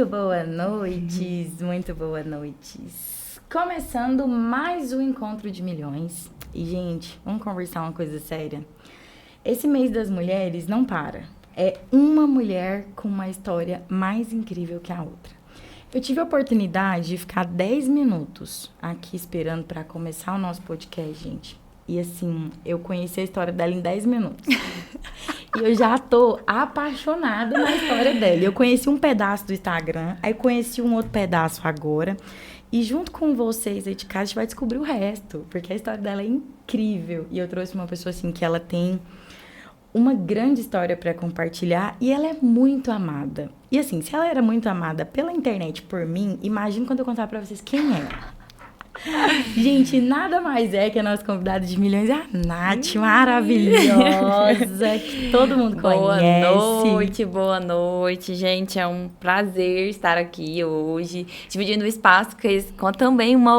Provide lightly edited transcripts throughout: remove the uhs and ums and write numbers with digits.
Muito boa noite, muito boa noite. Começando mais um Encontro de Milhões. E, gente, vamos conversar uma coisa séria. Esse mês das mulheres não para. É uma mulher com uma história mais incrível que a outra. Eu tive a oportunidade de ficar 10 minutos aqui esperando para começar o nosso podcast, gente. E assim, eu conheci a história dela em 10 minutos. E eu já tô apaixonada na história dela. Eu conheci um pedaço do Instagram, aí conheci um outro pedaço agora. E junto com vocês aí de casa, a gente vai descobrir o resto. Porque a história dela é incrível. E eu trouxe uma pessoa assim que ela tem uma grande história para compartilhar e ela é muito amada. E assim, se ela era muito amada pela internet por mim, imagina quando eu contar para vocês quem é. Gente, nada mais é que a nossa convidada de milhões é a Nath, maravilhosa, que todo mundo conhece. Boa noite, gente. É um prazer estar aqui hoje, dividindo o espaço com também uma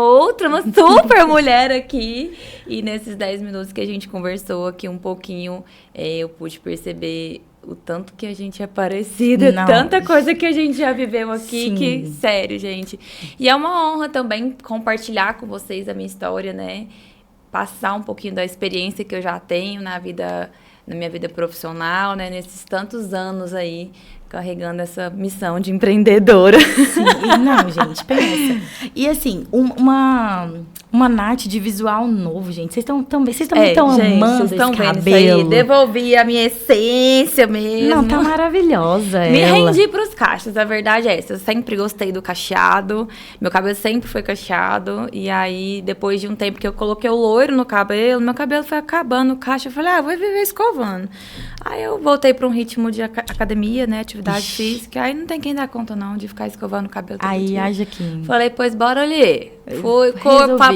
super mulher aqui. E nesses 10 minutos que a gente conversou aqui um pouquinho, eu pude perceber o tanto que a gente é parecida, tanta coisa que a gente já viveu aqui, Sim. que, sério, gente. E é uma honra também compartilhar com vocês a minha história, né? Passar um pouquinho da experiência que eu já tenho na minha vida profissional, né? Nesses tantos anos aí, carregando essa missão de empreendedora. Sim, não, gente, pensa. E assim, uma Nath de visual novo, gente. Vocês também estão amando esse cabelo. Aí. Devolvi a minha essência mesmo. Não, tá maravilhosa Me ela. rendi pros cachos, a verdade é essa. Eu sempre gostei do cacheado. Meu cabelo sempre foi cacheado. E aí, depois de um tempo que eu coloquei o loiro no cabelo, meu cabelo foi acabando o cacho. Eu falei, vou viver escovando. Aí eu voltei pra um ritmo de academia, né? Atividade física. Aí não tem quem dar conta, não, de ficar escovando o cabelo todo aí, dia. haja aqui. Falei, pois bora ali. Fui,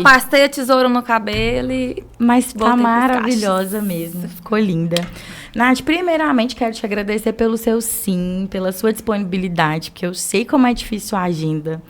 passei a tesoura no cabelo e... Mas tá maravilhosa mesmo, ficou linda. Nath, primeiramente quero te agradecer pelo seu sim, pela sua disponibilidade, porque eu sei como é difícil a agenda.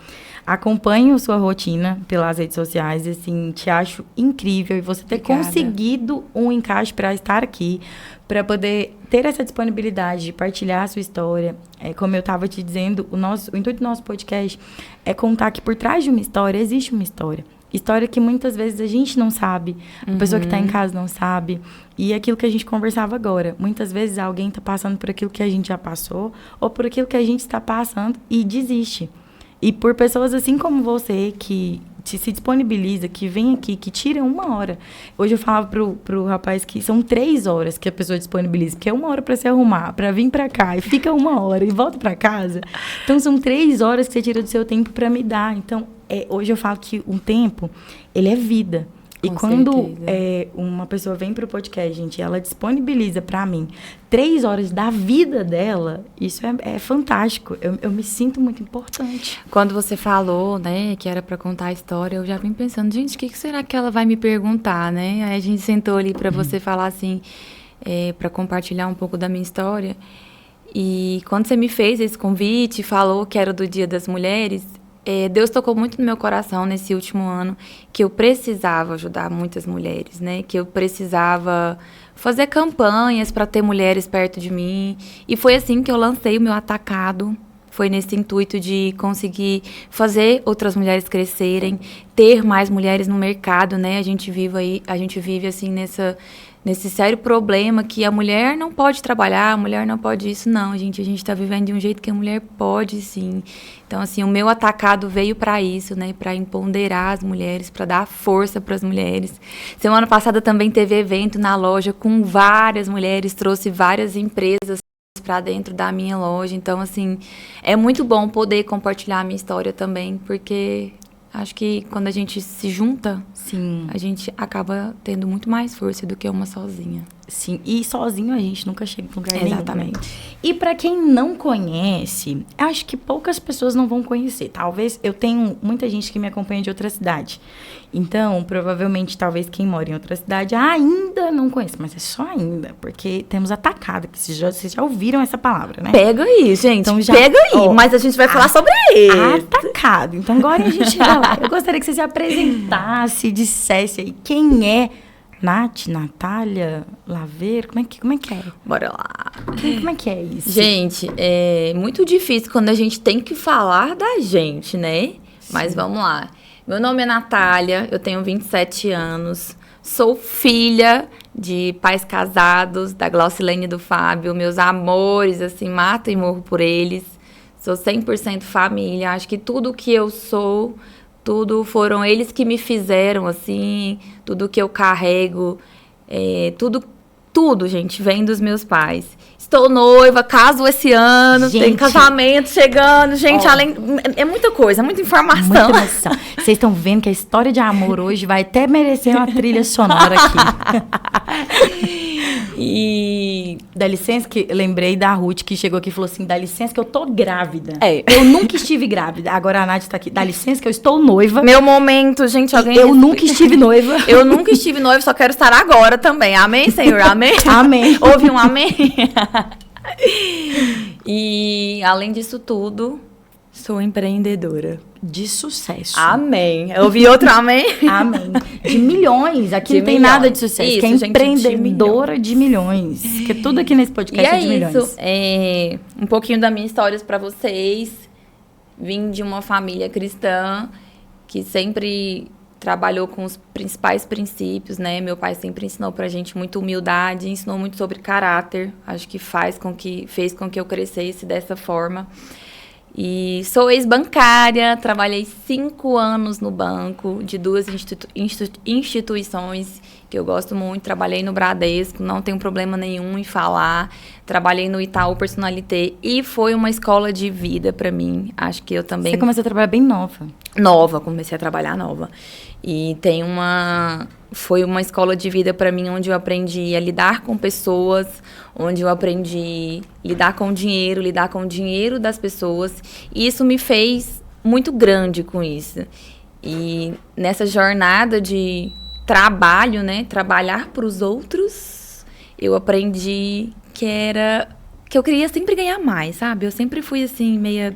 Acompanho sua rotina pelas redes sociais, e assim, te acho incrível. E você ter conseguido um encaixe para estar aqui, para poder ter essa disponibilidade de partilhar a sua história. Como eu estava te dizendo, o intuito do nosso podcast é contar que por trás de uma história existe uma história. História que muitas vezes a gente não sabe, a pessoa que está em casa não sabe. E aquilo que a gente conversava agora. Muitas vezes alguém está passando por aquilo que a gente já passou, ou por aquilo que a gente está passando e desiste. E por pessoas assim como você, que se disponibiliza, que vem aqui, que tira 1 hora. Hoje eu falava pro rapaz que são 3 horas que a pessoa disponibiliza, porque é 1 hora para se arrumar, para vir para cá, e fica 1 hora e volta para casa. Então, são 3 horas que você tira do seu tempo para me dar. Então, hoje eu falo que um tempo, ele é vida. E quando uma pessoa vem para o podcast, gente, ela disponibiliza para mim 3 horas da vida dela, isso é fantástico. Eu me sinto muito importante. Quando você falou, né, que era para contar a história, eu já vim pensando, gente, o que será que ela vai me perguntar, né? Aí a gente sentou ali para você falar assim, para compartilhar um pouco da minha história. E quando você me fez esse convite, falou que era do Dia das Mulheres, Deus tocou muito no meu coração nesse último ano que eu precisava ajudar muitas mulheres, né? Que eu precisava fazer campanhas para ter mulheres perto de mim. E foi assim que eu lancei o meu atacado. Foi nesse intuito de conseguir fazer outras mulheres crescerem, ter mais mulheres no mercado, né? A gente vive assim nesse sério problema que a mulher não pode trabalhar, a mulher não pode isso. Não, gente, a gente está vivendo de um jeito que a mulher pode, sim. Então, assim, o meu atacado veio para isso, né? Para empoderar as mulheres, para dar força para as mulheres. Semana passada também teve evento na loja com várias mulheres, trouxe várias empresas para dentro da minha loja. Então, assim, é muito bom poder compartilhar a minha história também, porque acho que quando a gente se junta, sim, a gente acaba tendo muito mais força do que uma sozinha. Sim, e sozinho a gente nunca chega em lugar nenhum. Exatamente. E para quem não conhece, acho que poucas pessoas não vão conhecer. Talvez eu tenho muita gente que me acompanha de outra cidade. Então, provavelmente, talvez quem mora em outra cidade ainda não conhece. Mas é só ainda, porque temos atacado, que vocês já ouviram essa palavra, né? Pega aí, gente. Então, pega aí, mas a gente vai falar sobre ele. Atacado. Então, agora a gente chega lá. Eu gostaria que você se apresentasse, dissesse aí quem é Nath, Natália, Laveiro, como é que é? Bora lá. Como é que é isso? Gente, é muito difícil quando a gente tem que falar da gente, né? Mas vamos lá. Meu nome é Natália, eu tenho 27 anos, sou filha de pais casados, da Glaucilene e do Fábio, meus amores, assim, mato e morro por eles. Sou 100% família, acho que tudo que eu sou, tudo foram eles que me fizeram, assim, tudo que eu carrego, tudo, gente, vem dos meus pais. Estou noiva, caso esse ano, tem casamento chegando. Gente, é muita coisa, muita informação. Muita emoção. Vocês estão vendo que a história de amor hoje vai até merecer uma trilha sonora aqui. E dá licença que lembrei da Ruth que chegou aqui e falou assim, dá licença que eu tô grávida. Eu nunca estive grávida. Agora a Nath tá aqui. Dá licença que eu estou noiva. Meu momento, gente, alguém... Eu nunca estive noiva. Eu nunca estive noiva, só quero estar agora também. Amém, Senhor? Amém? Amém. Houve um amém? E, além disso tudo, sou empreendedora. De sucesso. Amém. Eu ouvi outro amém? Amém. De milhões. Aqui de não tem milhões. nada de sucesso. Isso, que é empreendedora gente, de milhões. Porque tudo aqui nesse podcast é de milhões. E é isso. Um pouquinho da minha história para vocês. Vim de uma família cristã que sempre trabalhou com os principais princípios, né? Meu pai sempre ensinou pra gente muita humildade, ensinou muito sobre caráter. Acho que fez com que eu crescesse dessa forma. E sou ex-bancária, trabalhei 5 anos no banco, de 2 instituições que eu gosto muito. Trabalhei no Bradesco, não tenho problema nenhum em falar. Trabalhei no Itaú Personalité e foi uma escola de vida para mim. Acho que eu também... Você começou a trabalhar bem nova. Nova, comecei a trabalhar nova. E foi uma escola de vida para mim, onde eu aprendi a lidar com pessoas, onde eu aprendi a lidar com o dinheiro das pessoas. E isso me fez muito grande com isso. E nessa jornada de trabalho, né, trabalhar para os outros, eu aprendi que eu queria sempre ganhar mais, sabe? Eu sempre fui, assim, meia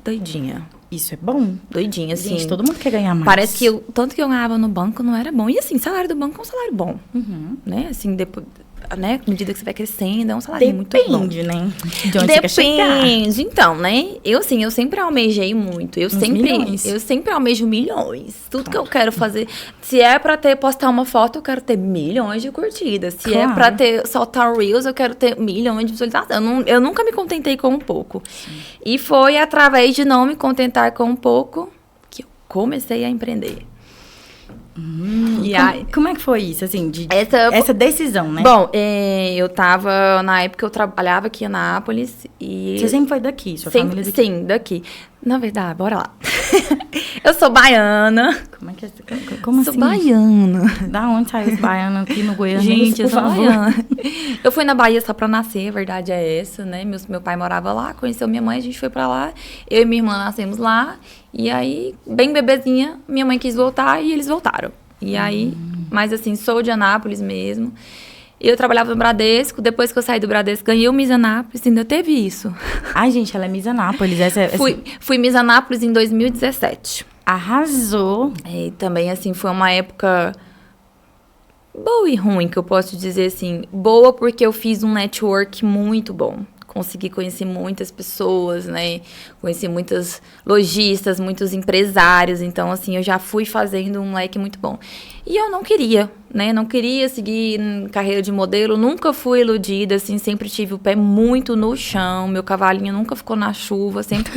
doidinha. Isso é bom. Doidinha, assim. Gente, todo mundo quer ganhar mais. Parece que tanto que eu ganhava no banco não era bom. E assim, salário do banco é um salário bom. Né? Assim, depois, né? À medida que você vai crescendo, é um salário muito bom. Depende, né? De onde você quer chegar. Depende. Então, né? Eu sempre almejei muito. Eu sempre almejo milhões. Tudo que eu quero fazer. Se é pra postar uma foto, eu quero ter milhões de curtidas. Se é pra soltar Reels, eu quero ter milhões de visualizações. Eu nunca me contentei com um pouco. Sim. E foi através de não me contentar com um pouco que eu comecei a empreender. Como é que foi isso, assim, essa decisão, né? Bom, na época eu trabalhava aqui em Anápolis e... Você sempre foi daqui, sua família daqui? Sim, daqui. Na verdade, bora lá. Eu sou baiana. Como sou assim? Baiana. Da onde saiu esse baiano aqui no Goiânia? Gente, eu sou baiana. Eu fui na Bahia só pra nascer, a verdade é essa, né? Meu pai morava lá, conheceu minha mãe, a gente foi pra lá. Eu e minha irmã nascemos lá. E aí, bem bebezinha, minha mãe quis voltar e eles voltaram. E aí, mas assim, sou de Anápolis mesmo. Eu trabalhava no Bradesco, depois que eu saí do Bradesco, ganhei o Miss Anápolis, ainda teve isso. Ai, gente, ela é Miss Anápolis. Fui Miss Anápolis em 2017. Arrasou. E também, assim, foi uma época boa e ruim, que eu posso dizer assim. Boa porque eu fiz um network muito bom. Consegui conhecer muitas pessoas, né? Conheci muitos lojistas, muitos empresários. Então, assim, eu já fui fazendo um leque muito bom. E eu não queria, né? Não queria seguir carreira de modelo. Nunca fui iludida, assim. Sempre tive o pé muito no chão. Meu cavalinho nunca ficou na chuva. Sempre...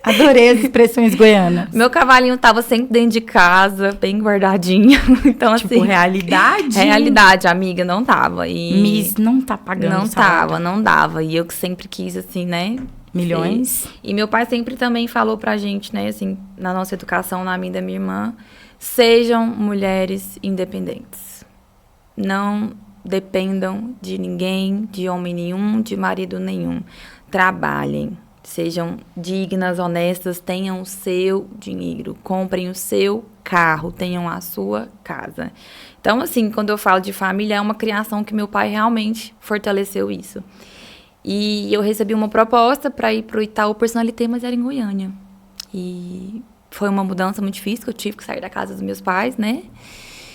Adorei as expressões goianas. Meu cavalinho tava sempre dentro de casa, bem guardadinho. Então, tipo, assim... realidade? Realidade, amiga, não tava. E... Miss não tá pagando salário. Não dava. E eu que sempre quis, assim, né? Milhões. E meu pai sempre também falou pra gente, né? Assim, na nossa educação, na minha e da minha irmã, sejam mulheres independentes. Não dependam de ninguém, de homem nenhum, de marido nenhum. Trabalhem. Sejam dignas, honestas, tenham o seu dinheiro, comprem o seu carro, tenham a sua casa. Então, assim, quando eu falo de família, é uma criação que meu pai realmente fortaleceu isso. E eu recebi uma proposta para ir para o Itaú Personalité, mas era em Goiânia. E foi uma mudança muito difícil, que eu tive que sair da casa dos meus pais, né?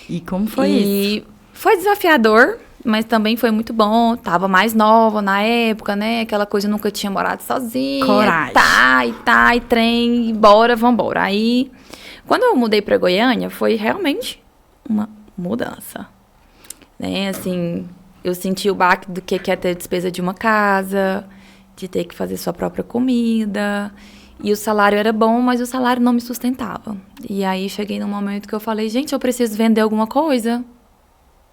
E como foi isso? Foi desafiador, mas também foi muito bom. Tava mais nova na época, né? Aquela coisa, eu nunca tinha morado sozinha. Coragem. E trem, e bora, vambora. Aí, quando eu mudei pra Goiânia, foi realmente uma mudança. Né? Assim, eu senti o baque do que é ter despesa de uma casa, de ter que fazer sua própria comida. E o salário era bom, mas o salário não me sustentava. E aí, cheguei num momento que eu falei, gente, eu preciso vender alguma coisa.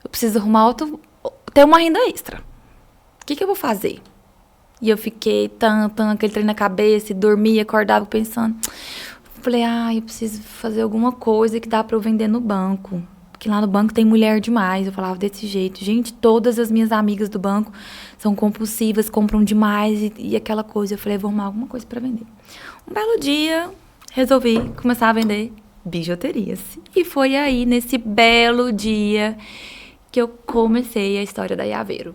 Eu preciso arrumar ter uma renda extra. O que eu vou fazer? E eu fiquei aquele trem na cabeça, e dormia, acordava pensando. Falei, eu preciso fazer alguma coisa que dá pra eu vender no banco. Porque lá no banco tem mulher demais. Eu falava desse jeito. Gente, todas as minhas amigas do banco são compulsivas, compram demais e aquela coisa. Eu falei, vou arrumar alguma coisa pra vender. Um belo dia, resolvi começar a vender bijuterias. E foi aí, nesse belo dia, que eu comecei a história da Iaveiro.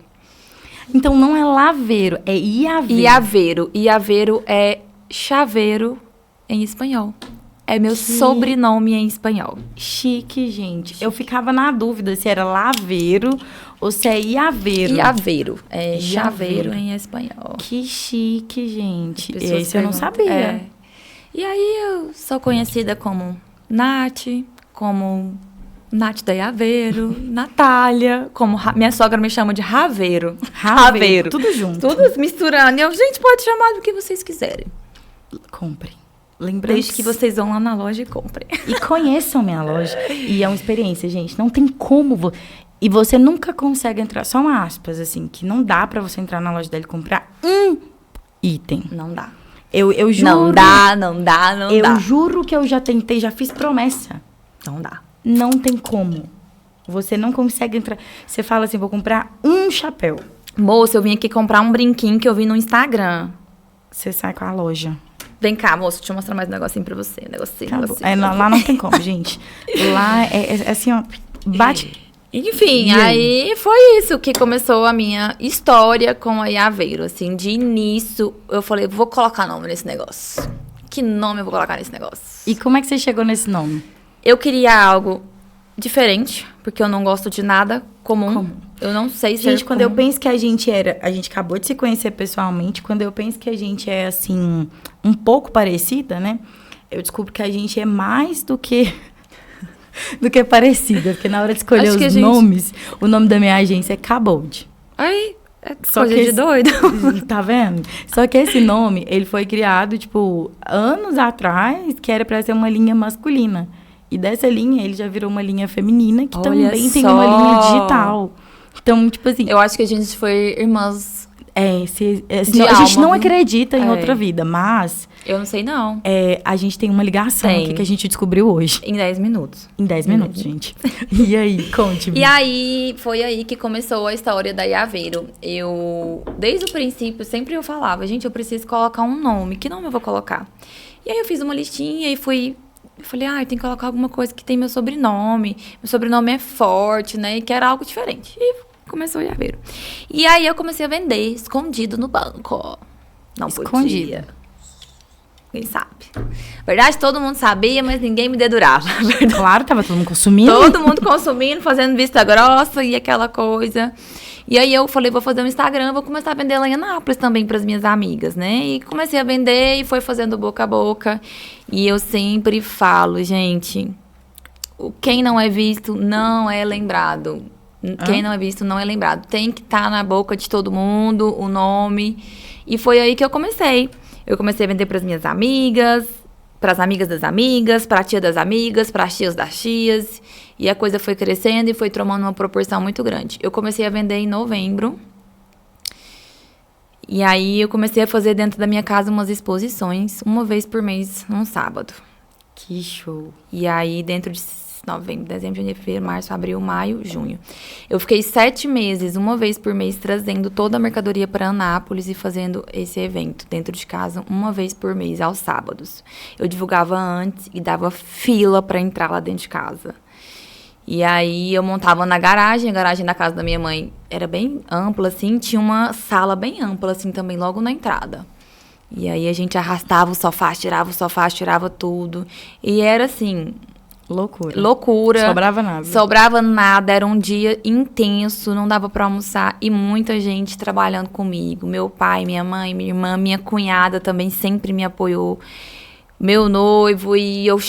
Então não é laveiro, é Iaveiro. Iaveiro. Iaveiro é chaveiro em espanhol. É meu sobrenome em espanhol. Chique, gente. Eu ficava na dúvida se era laveiro ou se é Iaveiro. Iaveiro. É chaveiro em espanhol. Que chique, gente. Esse eu não sabia. É. E aí eu sou conhecida como Nath, como Nath da Iaveiro, Natália, como minha sogra me chama de Raveiro. Raveiro. Tudo junto. Tudo misturando. E eu, gente, pode chamar do que vocês quiserem. Comprem. Lembrando Desde que vocês vão lá na loja e comprem. E conheçam minha loja. E é uma experiência, gente. Não tem como... E você nunca consegue entrar... Só uma aspas, assim. Que não dá pra você entrar na loja dela e comprar um item. Não dá. Eu juro... Não dá. Eu juro que eu já tentei, já fiz promessa. Não dá. Não tem como. Você não consegue entrar... Você fala assim, vou comprar um chapéu. Moça, eu vim aqui comprar um brinquinho que eu vi no Instagram. Você sai com a loja. Vem cá, moço, deixa eu mostrar mais um negocinho pra você. Negocinho. Lá não tem como, gente. Lá é assim, ó, bate... Enfim, aí foi isso que começou a minha história com a Iaveiro. Assim, de início, eu falei, vou colocar nome nesse negócio. Que nome eu vou colocar nesse negócio? E como é que você chegou nesse nome? Eu queria algo diferente, porque eu não gosto de nada comum. Eu não sei se gente, quando eu penso que a gente acabou de se conhecer pessoalmente, quando eu penso que a gente é, assim, um pouco parecida, né? Eu descubro que a gente é mais do que parecida. Porque na hora de escolher os nomes, o nome da minha agência é Cabold. Ai, é coisa de doido. Tá vendo? Só que esse nome, ele foi criado, tipo, anos atrás, que era pra ser uma linha masculina. E dessa linha, ele já virou uma linha feminina, que também tem uma linha digital. Então, tipo assim... Eu acho que a gente foi irmãs a gente não acredita em outra vida, mas... Eu não sei, não. A gente tem uma ligação aqui que a gente descobriu hoje. Em 10 minutos. Em 10 minutos, gente. E aí, conte-me. E aí, foi aí que começou a história da Iaveiro. Desde o princípio, sempre eu falava, gente, eu preciso colocar um nome. Que nome eu vou colocar? E aí, eu fiz uma listinha e fui... Eu falei, eu tenho que colocar alguma coisa que tem meu sobrenome. Meu sobrenome é forte, né? E que era algo diferente. E começou o Iaveiro. E aí, eu comecei a vender escondido no banco. Não podia. Ninguém sabe. Verdade, todo mundo sabia, mas ninguém me dedurava. Claro, tava todo mundo consumindo. Todo mundo consumindo, fazendo vista grossa e aquela coisa. E aí eu falei, vou fazer um Instagram, vou começar a vender lá em Anápolis também para as minhas amigas, né? E comecei a vender e foi fazendo boca a boca. E eu sempre falo, gente, quem não é visto não é lembrado. Quem não é visto não é lembrado. Tem que estar na boca de todo mundo o nome. E foi aí que eu comecei. Eu comecei a vender para as minhas amigas, para as amigas das amigas, para a tia das amigas, para as tias das tias. E a coisa foi crescendo e foi tomando uma proporção muito grande. Eu comecei a vender em novembro. E aí eu comecei a fazer dentro da minha casa umas exposições, uma vez por mês, num sábado. Que show! E aí dentro de novembro, dezembro, janeiro, fevereiro, março, abril, maio, junho. Eu fiquei 7 meses, uma vez por mês, trazendo toda a mercadoria para Anápolis e fazendo esse evento dentro de casa, uma vez por mês, aos sábados. Eu divulgava antes e dava fila para entrar lá dentro de casa. E aí eu montava na garagem, a garagem da casa da minha mãe era bem ampla, assim, tinha uma sala bem ampla, assim, também logo na entrada. E aí a gente arrastava o sofá, tirava tudo. E era assim... Loucura. Sobrava nada, era um dia intenso, não dava pra almoçar. E muita gente trabalhando comigo. Meu pai, minha mãe, minha irmã, minha cunhada também sempre me apoiou. Meu noivo, e eu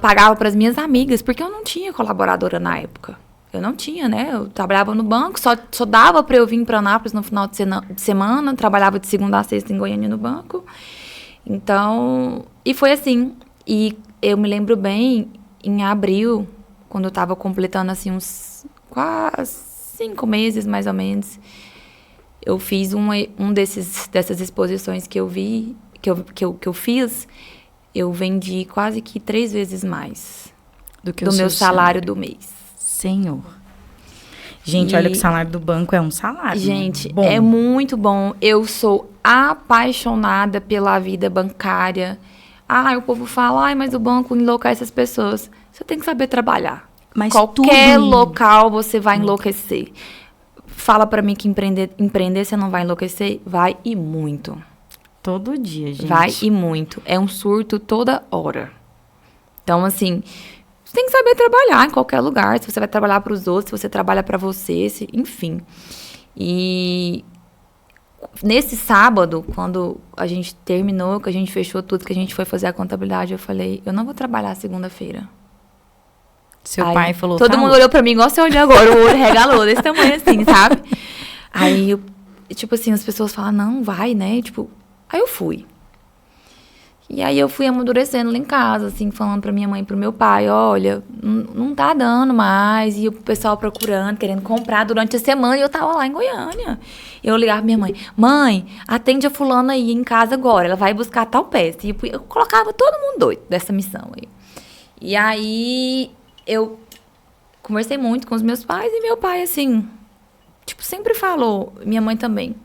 pagava pras minhas amigas, porque eu não tinha colaboradora na época. Eu não tinha, né? Eu trabalhava no banco, só dava pra eu vir pra Anápolis no final de semana. Trabalhava de segunda a sexta em Goiânia no banco. Então, e foi assim. E eu me lembro bem, em abril, quando eu tava completando, assim, uns quase 5 meses, mais ou menos, eu fiz dessas exposições que eu vi, que eu fiz, eu vendi quase que 3 vezes mais do meu salário do mês. Senhor. Gente, olha que o salário do banco é um salário. Gente, é muito bom. Eu sou apaixonada pela vida bancária. O povo fala, mas o banco enlouquece as pessoas. Você tem que saber trabalhar. Mas qualquer local você vai enlouquecer. Fala pra mim que empreender você não vai enlouquecer? Vai e muito. Todo dia, gente. Vai e muito. É um surto toda hora. Então, assim, você tem que saber trabalhar em qualquer lugar. Se você vai trabalhar pros outros, se você trabalha pra você, enfim. E nesse sábado, quando a gente terminou, que a gente fechou tudo, que a gente foi fazer a contabilidade, eu falei, eu não vou trabalhar segunda-feira. Seu pai falou... Todo mundo olhou pra mim, igual você olhou agora, o olho regalou, desse tamanho assim, sabe? Aí, tipo assim, as pessoas falam, não, vai, né? Tipo, aí eu fui. E aí eu fui amadurecendo lá em casa, assim, falando pra minha mãe e pro meu pai, olha, não tá dando mais. E o pessoal procurando, querendo comprar durante a semana, e eu tava lá em Goiânia. Eu ligava pra minha mãe, atende a fulana aí em casa agora, ela vai buscar tal peça. E eu colocava todo mundo doido dessa missão aí. E aí eu conversei muito com os meus pais, e meu pai, assim, tipo, sempre falou, minha mãe também,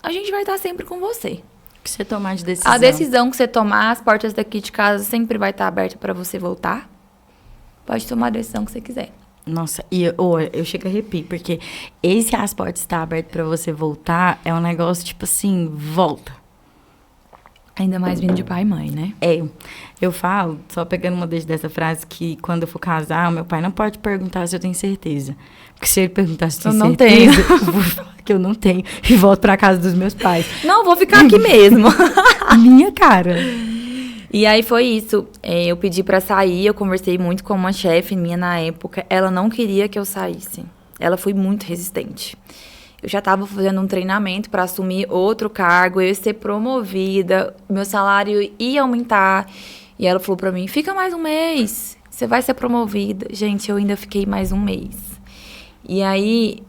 a gente vai estar sempre com você. Que você tomar de decisão. A decisão que você tomar, as portas daqui de casa sempre vai estar abertas para você voltar. Pode tomar a decisão que você quiser. Nossa, e eu chego a arrepio, porque esse as portas estar abertas para você voltar é um negócio, tipo assim, volta. Ainda mais vindo de pai e mãe, né? Eu falo, só pegando uma dessa frase, que quando eu for casar, o meu pai não pode perguntar se eu tenho certeza. Porque se ele perguntar se eu tenho certeza, eu vou falar que eu não tenho e volto pra casa dos meus pais. Não, vou ficar aqui mesmo. Minha cara. E aí foi isso. Eu pedi pra sair, eu conversei muito com uma chefe minha na época. Ela não queria que eu saísse. Ela foi muito resistente. Eu já estava fazendo um treinamento para assumir outro cargo, eu ia ser promovida, meu salário ia aumentar. E ela falou para mim, fica mais um mês, você vai ser promovida. Gente, eu ainda fiquei mais um mês. E aí,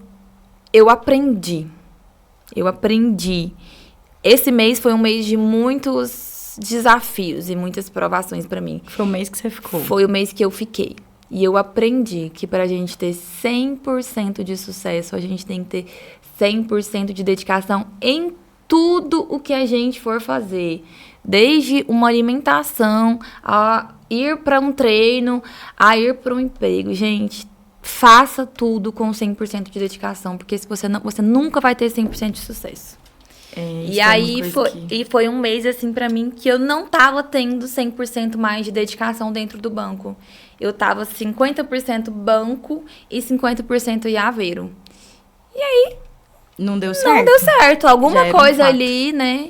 eu aprendi. Esse mês foi um mês de muitos desafios e muitas provações para mim. Foi o mês que você ficou? Foi o mês que eu fiquei. E eu aprendi que para a gente ter 100% de sucesso, a gente tem que ter 100% de dedicação em tudo o que a gente for fazer. Desde uma alimentação, a ir para um treino, a ir para um emprego. Gente, faça tudo com 100% de dedicação, porque se você nunca vai ter 100% de sucesso. E aí foi um mês assim para mim que eu não tava tendo 100% mais de dedicação dentro do banco. Eu tava 50% banco e 50% Aveiro. E aí não deu certo. Não deu certo, alguma coisa ali, né?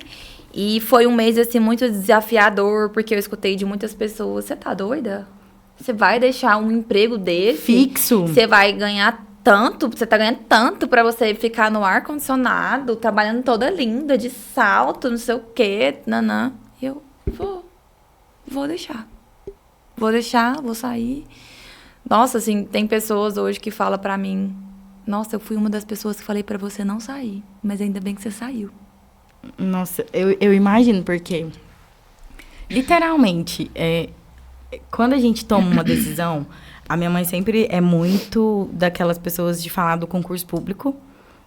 E foi um mês assim muito desafiador, porque eu escutei de muitas pessoas, você tá doida? Você vai deixar um emprego desse fixo? Você vai ganhar tanto, você tá ganhando tanto pra você ficar no ar-condicionado, trabalhando toda linda, de salto, não sei o quê, nanã. E eu vou deixar. Vou sair. Nossa, assim, tem pessoas hoje que falam pra mim, nossa, eu fui uma das pessoas que falei pra você não sair, mas ainda bem que você saiu. Nossa, eu imagino, porque literalmente, quando a gente toma uma decisão, a minha mãe sempre é muito daquelas pessoas de falar do concurso público.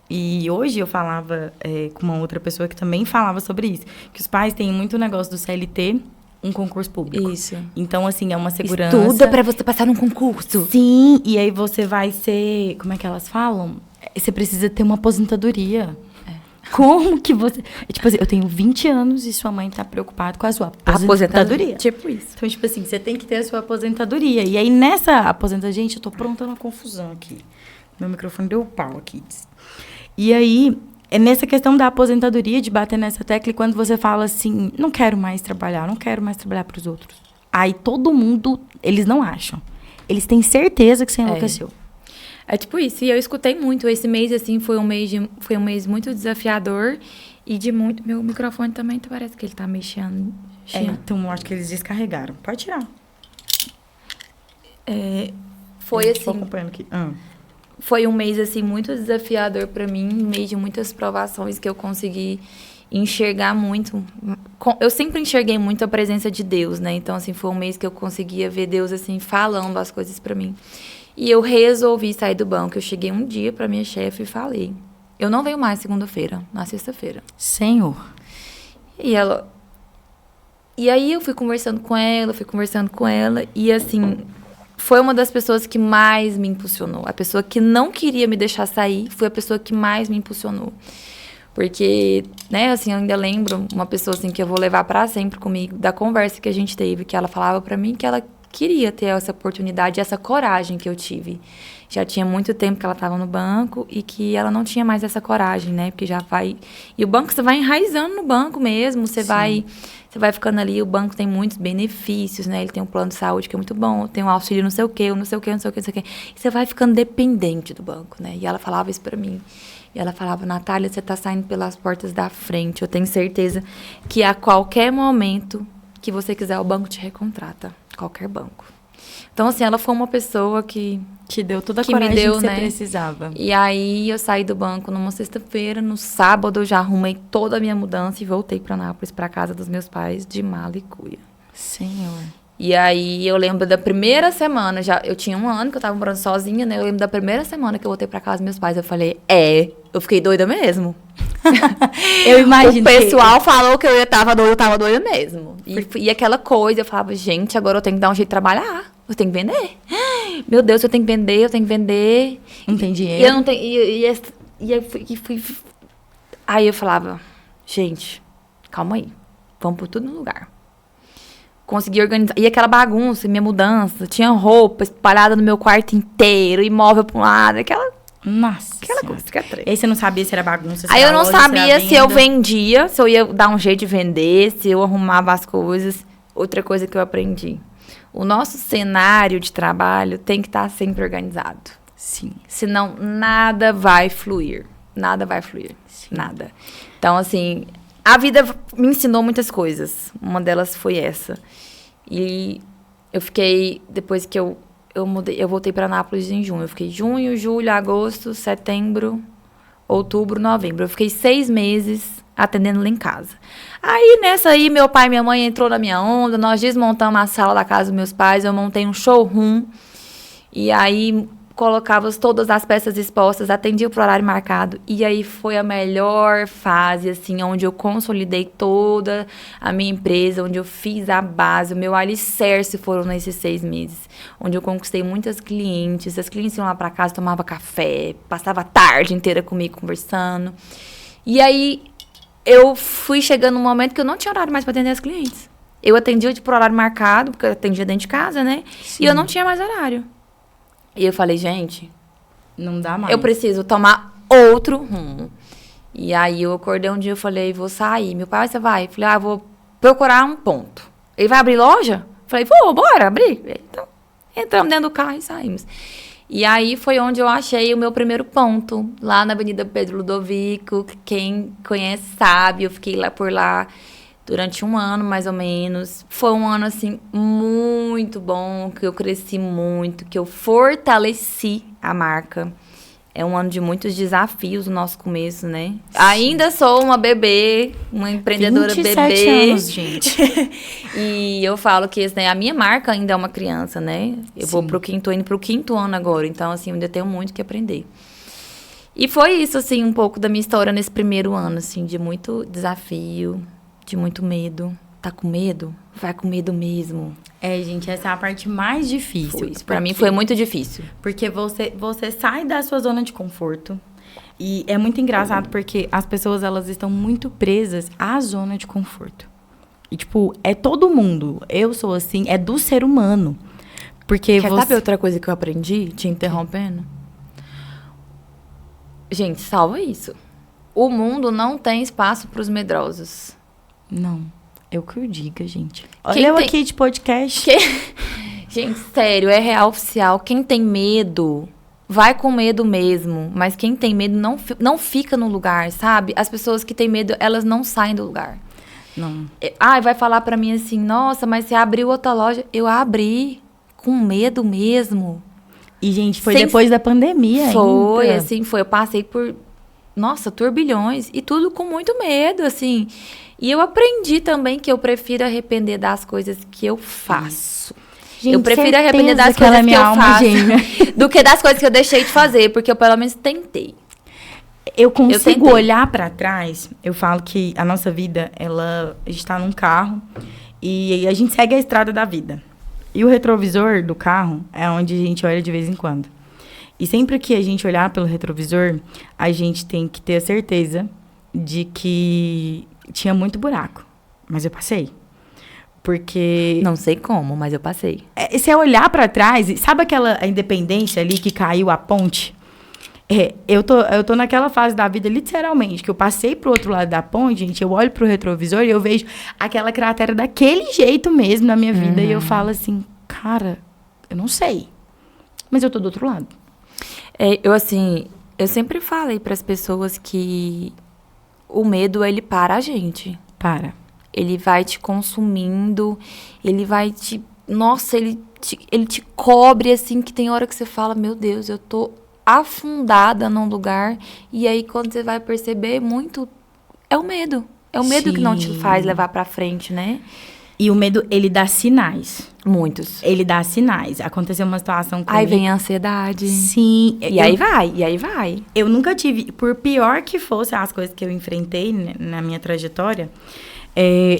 E hoje eu falava com uma outra pessoa que também falava sobre isso. Que os pais têm muito negócio do CLT, um concurso público. Isso. Então, assim, é uma segurança. Estuda pra você passar num concurso. Sim, e aí você vai ser... Como é que elas falam? Você precisa ter uma aposentadoria. Como que você... Tipo assim, eu tenho 20 anos e sua mãe tá preocupada com a sua aposentadoria. Tipo isso. Então, tipo assim, você tem que ter a sua aposentadoria. E aí, nessa aposentadoria... Gente, eu tô aprontando uma confusão aqui. Meu microfone deu pau aqui. E aí, é nessa questão da aposentadoria, de bater nessa tecla, e quando você fala assim, não quero mais trabalhar pros outros. Aí, todo mundo, eles não acham. Eles têm certeza que você enlouqueceu. É tipo isso. E eu escutei muito. Esse mês, assim, foi um mês muito desafiador e de muito... Meu microfone também parece que ele tá mexendo. Então, acho que eles descarregaram. Pode tirar. Foi assim... Tô acompanhando aqui. Foi um mês, assim, muito desafiador pra mim. Um mês de muitas provações que eu consegui enxergar muito. Eu sempre enxerguei muito a presença de Deus, né? Então, assim, foi um mês que eu conseguia ver Deus, assim, falando as coisas pra mim. E eu resolvi sair do banco. Eu cheguei um dia pra minha chefe e falei, eu não venho mais segunda-feira, na sexta-feira. Senhor. E aí eu fui conversando com ela, e assim, foi uma das pessoas que mais me impulsionou. A pessoa que não queria me deixar sair foi a pessoa que mais me impulsionou. Porque, né, assim, eu ainda lembro uma pessoa, assim, que eu vou levar pra sempre comigo, da conversa que a gente teve, que ela falava pra mim que ela queria ter essa oportunidade, essa coragem que eu tive. Já tinha muito tempo que ela estava no banco e que ela não tinha mais essa coragem, né? Porque já vai... E o banco, você vai enraizando no banco mesmo, você vai ficando ali, o banco tem muitos benefícios, né? Ele tem um plano de saúde que é muito bom, tem um auxílio não sei o quê, não sei o quê, não sei o quê, não sei o quê. E você vai ficando dependente do banco, né? E ela falava isso pra mim. E ela falava, Natália, você tá saindo pelas portas da frente. Eu tenho certeza que a qualquer momento que você quiser, o banco te recontrata. Qualquer banco. Então, assim, ela foi uma pessoa que... Te deu toda a coragem que você precisava. E aí, eu saí do banco numa sexta-feira. No sábado, eu já arrumei toda a minha mudança e voltei para Anápolis, para casa dos meus pais, de mala e cuia. Senhor. E aí, eu lembro da primeira semana, eu tinha 1 ano que eu tava morando sozinha, né? Eu lembro da primeira semana que eu voltei para casa dos meus pais. Eu falei, eu fiquei doida mesmo. Eu imagino. O pessoal falou que eu tava doida mesmo. E aquela coisa, eu falava, gente, agora eu tenho que dar um jeito de trabalhar. Eu tenho que vender. Meu Deus, eu tenho que vender. Não tem dinheiro. E eu não tenho. Aí eu falava, gente, calma aí. Vamos por tudo no lugar. Consegui organizar. E aquela bagunça, minha mudança, tinha roupa espalhada no meu quarto inteiro, imóvel pra um lado, Nossa. Aquela coisa, fica triste. E aí você não sabia se era bagunça, se aí era eu não loja, sabia se eu vendia, se eu ia dar um jeito de vender, se eu arrumava as coisas. Outra coisa que eu aprendi. O nosso cenário de trabalho tem que estar sempre organizado. Sim. Senão, nada vai fluir. Sim. Nada. Então, assim, a vida me ensinou muitas coisas. Uma delas foi essa. E eu fiquei, depois que eu voltei para Anápolis em junho. Eu fiquei junho, julho, agosto, setembro, outubro, novembro. Eu fiquei 6 meses atendendo lá em casa. Aí, nessa aí, meu pai e minha mãe entrou na minha onda, nós desmontamos a sala da casa dos meus pais, eu montei um showroom, e aí colocava todas as peças expostas, atendia pro horário marcado, e aí foi a melhor fase, assim, onde eu consolidei toda a minha empresa, onde eu fiz a base, o meu alicerce foram nesses 6 meses, onde eu conquistei muitas clientes, as clientes iam lá pra casa, tomava café, passava a tarde inteira comigo conversando, e aí eu fui chegando num momento que eu não tinha horário mais para atender as clientes. Eu atendia por horário marcado, porque eu atendia dentro de casa, né? Sim. E eu não tinha mais horário. E eu falei, gente, não dá mais. Eu preciso tomar outro rumo. E aí eu acordei um dia e falei, vou sair. Meu pai, você vai? Eu falei, vou procurar um ponto. Ele vai abrir loja? Eu falei, vou, bora abrir. Então, entramos dentro do carro e saímos. E aí foi onde eu achei o meu primeiro ponto, lá na Avenida Pedro Ludovico. Quem conhece sabe, eu fiquei por lá durante 1 ano, mais ou menos. Foi um ano, assim, muito bom, que eu cresci muito, que eu fortaleci a marca. É um ano de muitos desafios no nosso começo, né? Sim. Ainda sou uma bebê, uma empreendedora 27 anos, gente. E eu falo que a minha marca ainda é uma criança, né? Eu Sim. vou indo pro 5º ano agora. Então, assim, eu ainda tenho muito que aprender. E foi isso, assim, um pouco da minha história nesse primeiro ano, assim, de muito desafio, de muito medo. Tá com medo? Vai com medo mesmo. Gente, essa é a parte mais difícil. Pra mim foi muito difícil. Porque você sai da sua zona de conforto. E é muito engraçado porque as pessoas, elas estão muito presas à zona de conforto. E, tipo, é todo mundo. Eu sou assim, é do ser humano. Porque Quer saber outra coisa que eu aprendi, te interrompendo? Gente, salva isso. O mundo não tem espaço para os medrosos. Não, é o que eu diga, gente. Olha eu aqui de podcast. Gente, sério, é real oficial. Quem tem medo, vai com medo mesmo. Mas quem tem medo não fica no lugar, sabe? As pessoas que têm medo, elas não saem do lugar. Não. Vai falar pra mim assim, nossa, mas você abriu outra loja. Eu abri com medo mesmo. E, gente, foi depois da pandemia Foi, ainda. assim, foi. Eu passei por, nossa, turbilhões. E tudo com muito medo, assim. E eu aprendi também que eu prefiro arrepender das coisas que eu faço. Gente, eu prefiro arrepender das que ela é coisas que minha eu alma faço gêmea. do que das coisas que eu deixei de fazer. Porque eu, pelo menos, tentei. Eu consigo tentei. olhar pra trás. Eu falo que a nossa vida, a gente tá num carro e a gente segue a estrada da vida. E o retrovisor do carro é onde a gente olha de vez em quando. E sempre que a gente olhar pelo retrovisor, a gente tem que ter a certeza de que tinha muito buraco. Mas eu passei. Porque... Não sei como, mas eu passei. Se eu olhar pra trás, sabe aquela independência ali que caiu a ponte? Eu tô naquela fase da vida, literalmente, que eu passei pro outro lado da ponte, gente, eu olho pro retrovisor e eu vejo aquela cratera daquele jeito mesmo na minha vida. E eu falo assim, cara, eu não sei. Mas eu tô do outro lado. Eu sempre falei pras pessoas que o medo, ele para a gente. Para. Ele vai te consumindo, ele vai te... Nossa, ele te cobre, assim, que tem hora que você fala, meu Deus, eu tô afundada num lugar. E aí, quando você vai perceber, muito... É o medo. É o medo que não te faz levar pra frente, né? E o medo, ele dá sinais. Muitos. Ele dá sinais. Aconteceu uma situação comigo. Aí vem a ansiedade. Sim. E aí vai. Eu nunca tive... Por pior que fossem as coisas que eu enfrentei na minha trajetória,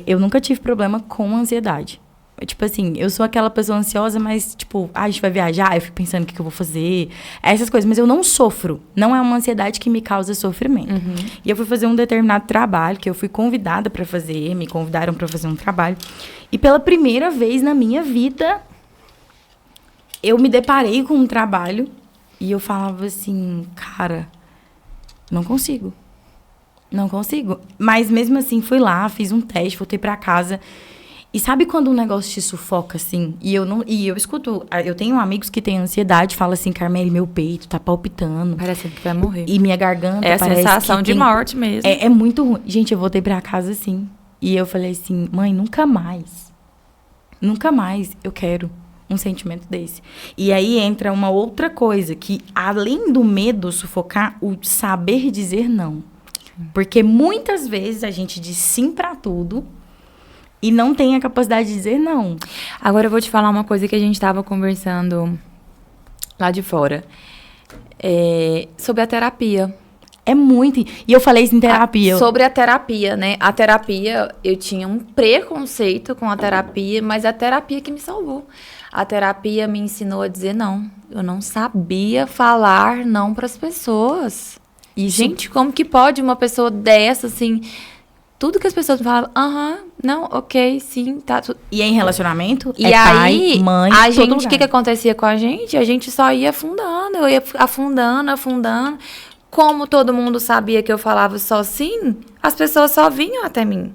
eu nunca tive problema com ansiedade. Tipo assim, eu sou aquela pessoa ansiosa, mas, tipo, a gente vai viajar, eu fico pensando o que eu vou fazer, essas coisas. Mas eu não sofro. Não é uma ansiedade que me causa sofrimento. E eu fui fazer um determinado trabalho, que eu fui convidada pra fazer, me convidaram pra fazer um trabalho. E pela primeira vez na minha vida, eu me deparei com um trabalho e eu falava assim, cara, não consigo. Não consigo. Mas mesmo assim, fui lá, fiz um teste, voltei pra casa. E sabe quando um negócio te sufoca, assim? E eu escuto... Eu tenho amigos que têm ansiedade, falam assim, Carmele, meu peito tá palpitando. Parece que vai morrer. E minha garganta É a parece sensação que de tem... morte mesmo. É muito ruim. Gente, eu voltei pra casa assim. E eu falei assim, mãe, nunca mais eu quero um sentimento desse. E aí entra uma outra coisa, que além do medo sufocar, o saber dizer não. Porque muitas vezes a gente diz sim pra tudo e não tem a capacidade de dizer não. Agora eu vou te falar uma coisa que a gente estava conversando lá de fora. Sobre a terapia. É muito... E eu falei isso em terapia. Sobre a terapia, né? A terapia, eu tinha um preconceito com a terapia, mas a terapia que me salvou. A terapia me ensinou a dizer não. Eu não sabia falar não para as pessoas. E, gente, como que pode uma pessoa dessa, assim... Tudo que as pessoas me falavam, não, ok, sim, tá tudo. E em relacionamento, e aí, pai, mãe, a gente, lugar. O que acontecia com a gente? A gente só ia afundando, eu ia afundando. Como todo mundo sabia que eu falava só sim, as pessoas só vinham até mim.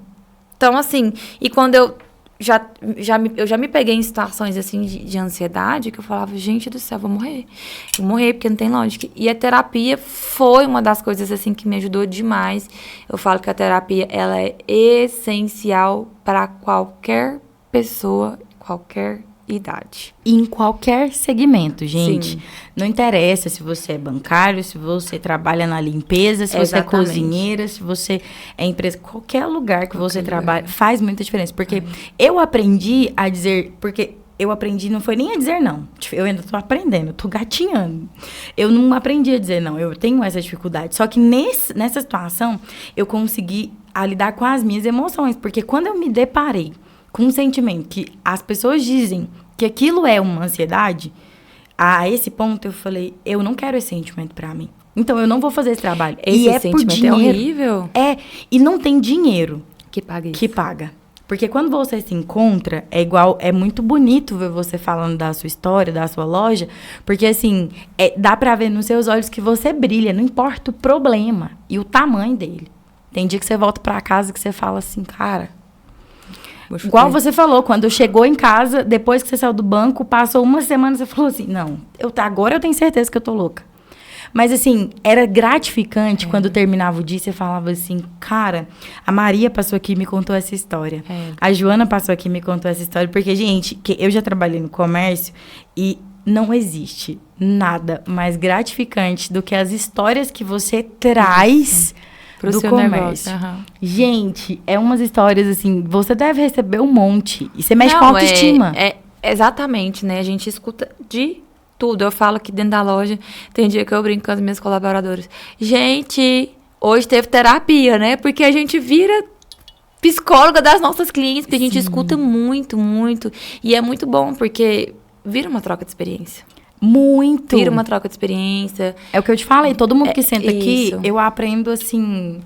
Então, assim, e quando eu já me peguei em situações, assim, de ansiedade, que eu falava, gente do céu, vou morrer. Vou morrer, porque não tem lógica. E a terapia foi uma das coisas, assim, que me ajudou demais. Eu falo que a terapia, ela é essencial para qualquer pessoa, qualquer idade. Em qualquer segmento, gente. Sim. Não interessa se você é bancário, se você trabalha na limpeza, se você é cozinheira, se você é empresa. Qualquer lugar que você trabalha faz muita diferença. Porque eu aprendi a dizer... Porque eu aprendi, não foi nem a dizer não. Eu ainda tô aprendendo, eu tô gatinhando. Eu não aprendi a dizer não, eu tenho essa dificuldade. Só que nessa situação, eu consegui lidar com as minhas emoções. Porque quando eu me deparei com um sentimento que as pessoas dizem que aquilo é uma ansiedade, a esse ponto eu falei, eu não quero esse sentimento pra mim. Então, eu não vou fazer esse trabalho. Esse e é por sentimento dinheiro. é horrível. E não tem dinheiro Que paga isso. que paga. Porque quando você se encontra, é muito bonito ver você falando da sua história, da sua loja, porque assim, dá pra ver nos seus olhos que você brilha, não importa o problema e o tamanho dele. Tem dia que você volta pra casa que você fala assim, cara... Igual você falou, quando chegou em casa, depois que você saiu do banco, passou uma semana, você falou assim, não, agora eu tenho certeza que eu tô louca. Mas, assim, era gratificante quando terminava o dia, você falava assim, cara, a Maria passou aqui e me contou essa história. A Joana passou aqui e me contou essa história. Porque, gente, eu já trabalhei no comércio e não existe nada mais gratificante do que as histórias que você traz do comércio. Gente, é umas histórias, assim, você deve receber um monte. E você mexe com a autoestima. Exatamente, né? A gente escuta de tudo. Eu falo que dentro da loja, tem dia que eu brinco com as minhas colaboradoras. Gente, hoje teve terapia, né? Porque a gente vira psicóloga das nossas clientes, porque a gente escuta muito, muito. E é muito bom, porque vira uma troca de experiência. Muito. Vira uma troca de experiência. É o que eu te falei, todo mundo que senta aqui, eu aprendo, assim,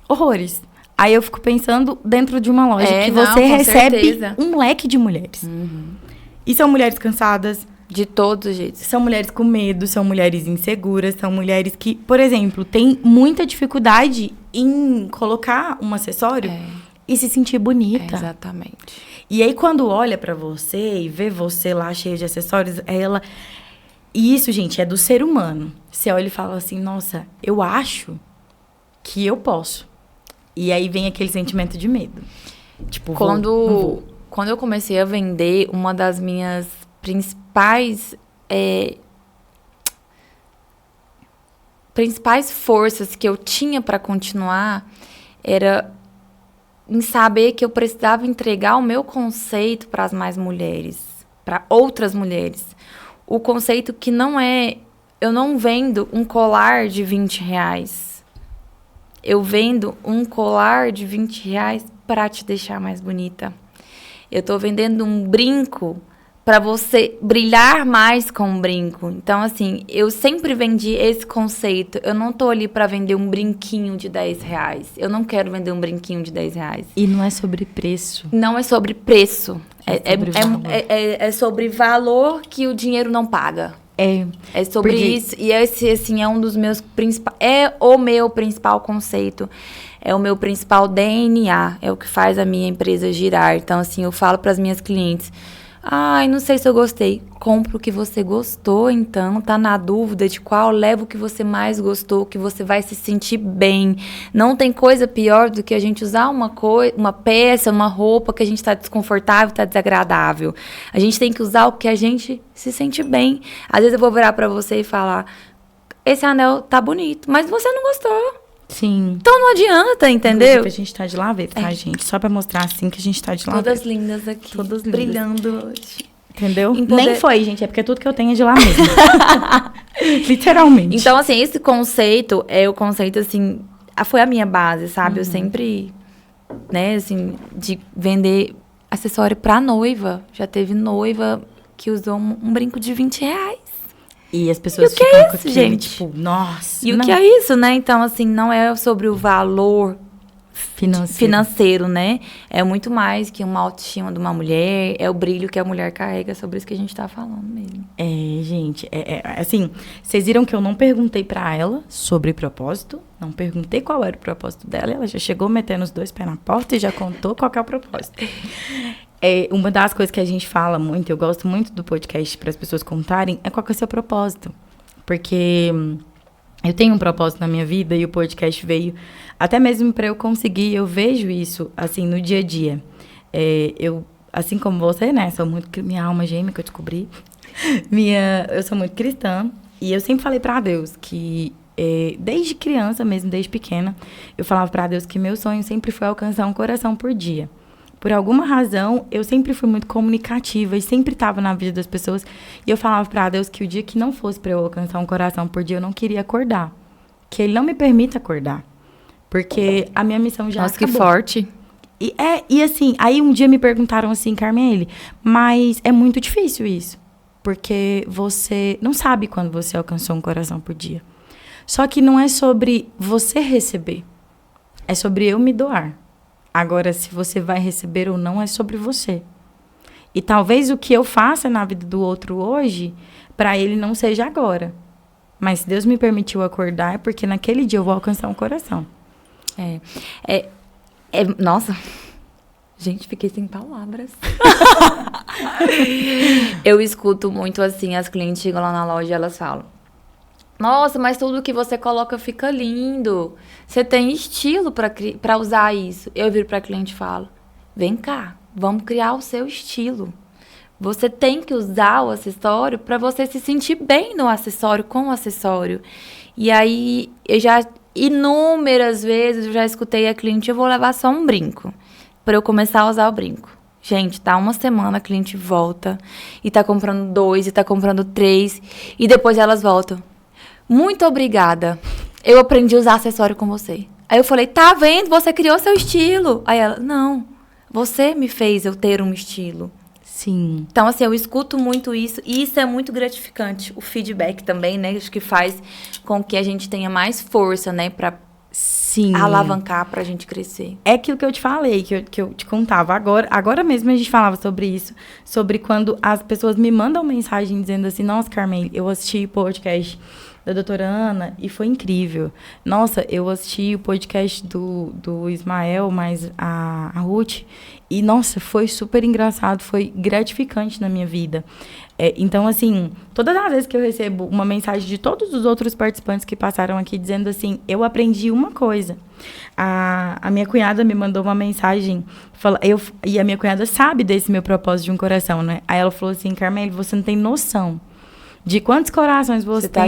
horrores. Aí eu fico pensando dentro de uma loja que você recebe um leque de mulheres. E são mulheres cansadas. De todos os jeitos. São mulheres com medo, são mulheres inseguras, são mulheres que, por exemplo, têm muita dificuldade em colocar um acessório e se sentir bonita. Exatamente. E aí, quando olha pra você e vê você lá cheia de acessórios, ela... E isso, gente, é do ser humano. Você olha e fala assim, nossa, eu acho que eu posso. E aí vem aquele sentimento de medo. Tipo, quando eu comecei a vender, uma das minhas principais forças que eu tinha para continuar era em saber que eu precisava entregar o meu conceito para as mais mulheres, para outras mulheres. O conceito que não é... Eu não vendo um colar de R$20. Eu vendo um colar de R$20 para te deixar mais bonita. Eu tô vendendo um brinco para você brilhar mais com o brinco. Então, assim, eu sempre vendi esse conceito. Eu não tô ali para vender um brinquinho de R$10. Eu não quero vender um brinquinho de R$10. E não é sobre preço. Não é sobre preço. É sobre valor que o dinheiro não paga. É sobre isso. E esse, assim, é um dos meus principais... É o meu principal conceito. É o meu principal DNA. É o que faz a minha empresa girar. Então, assim, eu falo para as minhas clientes... Ai, não sei se eu gostei. Compra o que você gostou, então. Tá na dúvida de qual? Leva o que você mais gostou, que você vai se sentir bem. Não tem coisa pior do que a gente usar uma peça, uma roupa que a gente tá desconfortável, tá desagradável. A gente tem que usar o que a gente se sente bem. Às vezes eu vou virar pra você e falar, esse anel tá bonito, mas você não gostou. Sim. Então não adianta, entendeu? Inclusive, a gente tá de laveiro, tá, gente? Só pra mostrar assim que a gente tá de laveiro. Todas lindas aqui. Todas lindas. Brilhando hoje. Entendeu? Nem foi, gente. É porque tudo que eu tenho é de lá mesmo. Literalmente. Então, assim, esse conceito é o conceito, assim... Foi a minha base, sabe? Eu sempre, né, assim... De vender acessório pra noiva. Já teve noiva que usou um brinco de R$20. E as pessoas ficam com aquele, gente, tipo, nossa. E o que é isso, né? Então, assim, não é sobre o valor financeiro, né? É muito mais que uma autoestima de uma mulher, é o brilho que a mulher carrega, sobre isso que a gente tá falando mesmo. Gente, assim, vocês viram que eu não perguntei pra ela sobre propósito, não perguntei qual era o propósito dela, ela já chegou metendo os dois pés na porta e já contou qual que é o propósito. Uma das coisas que a gente fala muito, eu gosto muito do podcast para as pessoas contarem, é qual que é o seu propósito. Porque eu tenho um propósito na minha vida e o podcast veio até mesmo para eu conseguir, eu vejo isso, assim, no dia a dia. Eu, assim como você, né, minha alma gêmea que eu descobri, eu sou muito cristã e eu sempre falei para Deus que, desde criança mesmo, desde pequena, eu falava para Deus que meu sonho sempre foi alcançar um coração por dia. Por alguma razão, eu sempre fui muito comunicativa e sempre estava na vida das pessoas. E eu falava para Deus que o dia que não fosse para eu alcançar um coração por dia, eu não queria acordar. Que Ele não me permita acordar. Porque a minha missão já acabou. Nossa, que forte. E assim, aí um dia me perguntaram assim, Carmele, mas é muito difícil isso. Porque você não sabe quando você alcançou um coração por dia. Só que não é sobre você receber. É sobre eu me doar. Agora, se você vai receber ou não, é sobre você. E talvez o que eu faça na vida do outro hoje, para ele não seja agora. Mas se Deus me permitiu acordar, é porque naquele dia eu vou alcançar um coração. Nossa, gente, fiquei sem palavras. Eu escuto muito assim, as clientes chegam lá na loja e elas falam: nossa, mas tudo que você coloca fica lindo. Você tem estilo pra usar isso. Eu viro pra cliente e falo: vem cá, vamos criar o seu estilo. Você tem que usar o acessório pra você se sentir bem no acessório, com o acessório. E aí, inúmeras vezes, eu já escutei a cliente: eu vou levar só um brinco, pra eu começar a usar o brinco. Gente, tá uma semana, a cliente volta, e tá comprando 2, e tá comprando 3, e depois elas voltam: muito obrigada, eu aprendi a usar acessório com você. Aí eu falei: tá vendo, você criou seu estilo. Aí ela: não, você me fez eu ter um estilo. Sim. Então, assim, eu escuto muito isso, e isso é muito gratificante. O feedback também, né, acho que faz com que a gente tenha mais força, né, pra alavancar, pra gente crescer. É aquilo que eu te falei, que eu te contava. Agora mesmo a gente falava sobre isso, sobre quando as pessoas me mandam mensagem dizendo assim: nossa, Carmen, eu assisti o podcast da doutora Ana e foi incrível. Nossa, eu assisti o podcast do Ismael, mais a Ruth, e, nossa, foi super engraçado, foi gratificante na minha vida. Então, assim, todas as vezes que eu recebo uma mensagem de todos os outros participantes que passaram aqui dizendo assim: eu aprendi uma coisa. A minha cunhada me mandou uma mensagem, e a minha cunhada sabe desse meu propósito de um coração, né? Aí ela falou assim: Carmele, você não tem noção de quantos corações você tá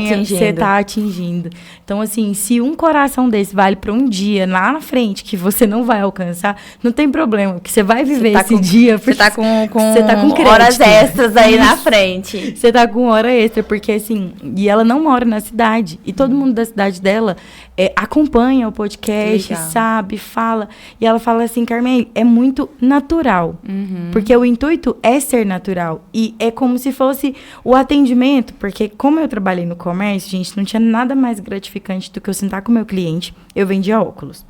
atingindo. Então, assim, se um coração desse vale para um dia lá na frente que você não vai alcançar, não tem problema, porque você vai viver esse dia. Você tá com crédito. Horas extras aí na frente. Você tá com hora extra, porque assim, e ela não mora na cidade, e todo mundo da cidade dela acompanha o podcast, sabe, fala, e ela fala assim: Carmen, é muito natural, porque o intuito é ser natural, e é como se fosse o atendimento, porque como eu trabalhei no comércio, gente, não tinha nada mais gratificante do que eu sentar com o meu cliente. Eu vendia óculos.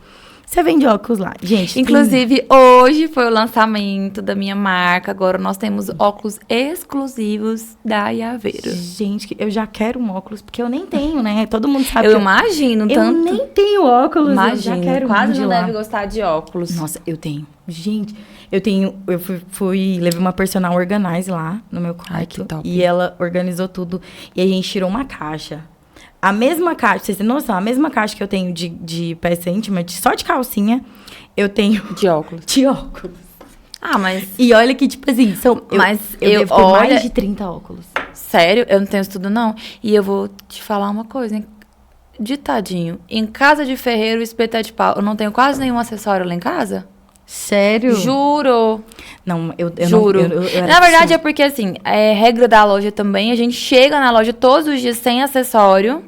Você vende óculos lá, gente. Inclusive, hoje foi o lançamento da minha marca. Agora nós temos óculos exclusivos da Yaveiro. Gente, eu já quero um óculos, porque eu nem tenho, né? Todo mundo sabe. Eu imagino tanto. Eu nem tenho óculos. Imagino, eu já quero quase um não lá. deve gostar de óculos. Nossa, eu tenho. Gente, eu levei uma personal organize lá no meu quarto. Ai, que top. E ela organizou tudo. E a gente tirou uma caixa. A mesma caixa, vocês têm noção, a mesma caixa que eu tenho de peça íntima, só de calcinha, eu tenho... De óculos. De óculos. Ah, mas... E olha que, tipo assim, eu devo ter mais de 30 óculos. Sério? Eu não tenho isso tudo, não. E eu vou te falar uma coisa, hein? Ditadinho. Em casa de ferreiro, espeto é de pau. Eu não tenho quase nenhum acessório lá em casa. Sério? Juro. Não, eu juro. Não, eu Na verdade, é porque, assim, regra da loja também, a gente chega na loja todos os dias sem acessório,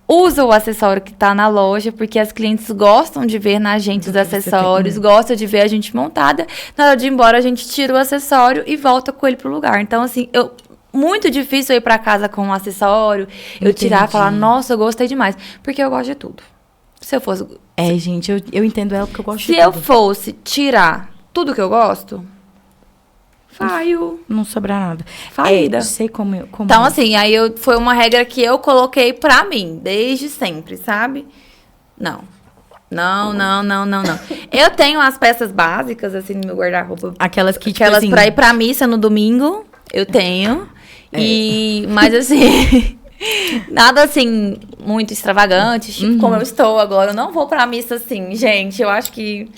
usa o acessório que tá na loja, porque as clientes gostam de ver na gente os acessórios, gostam de ver a gente montada. Na hora de ir embora, a gente tira o acessório e volta com ele pro lugar. Então, assim, muito difícil eu ir pra casa com um acessório, eu tirar e falar: nossa, eu gostei demais. Porque eu gosto de tudo. Se eu fosse... gente, eu entendo ela porque eu gosto de tudo. Se eu fosse tirar tudo que eu gosto, faio. Não sobra nada. Faída. Eu sei como então, assim, aí foi uma regra que eu coloquei pra mim, desde sempre, sabe? Não. Eu tenho as peças básicas, assim, no meu guarda-roupa. Aquelas que, tipo aquelas assim... pra ir pra missa no domingo, eu tenho. Mas, assim... Nada, assim, muito extravagante, tipo, como eu estou agora. Eu não vou pra missa, assim, gente. Eu acho que...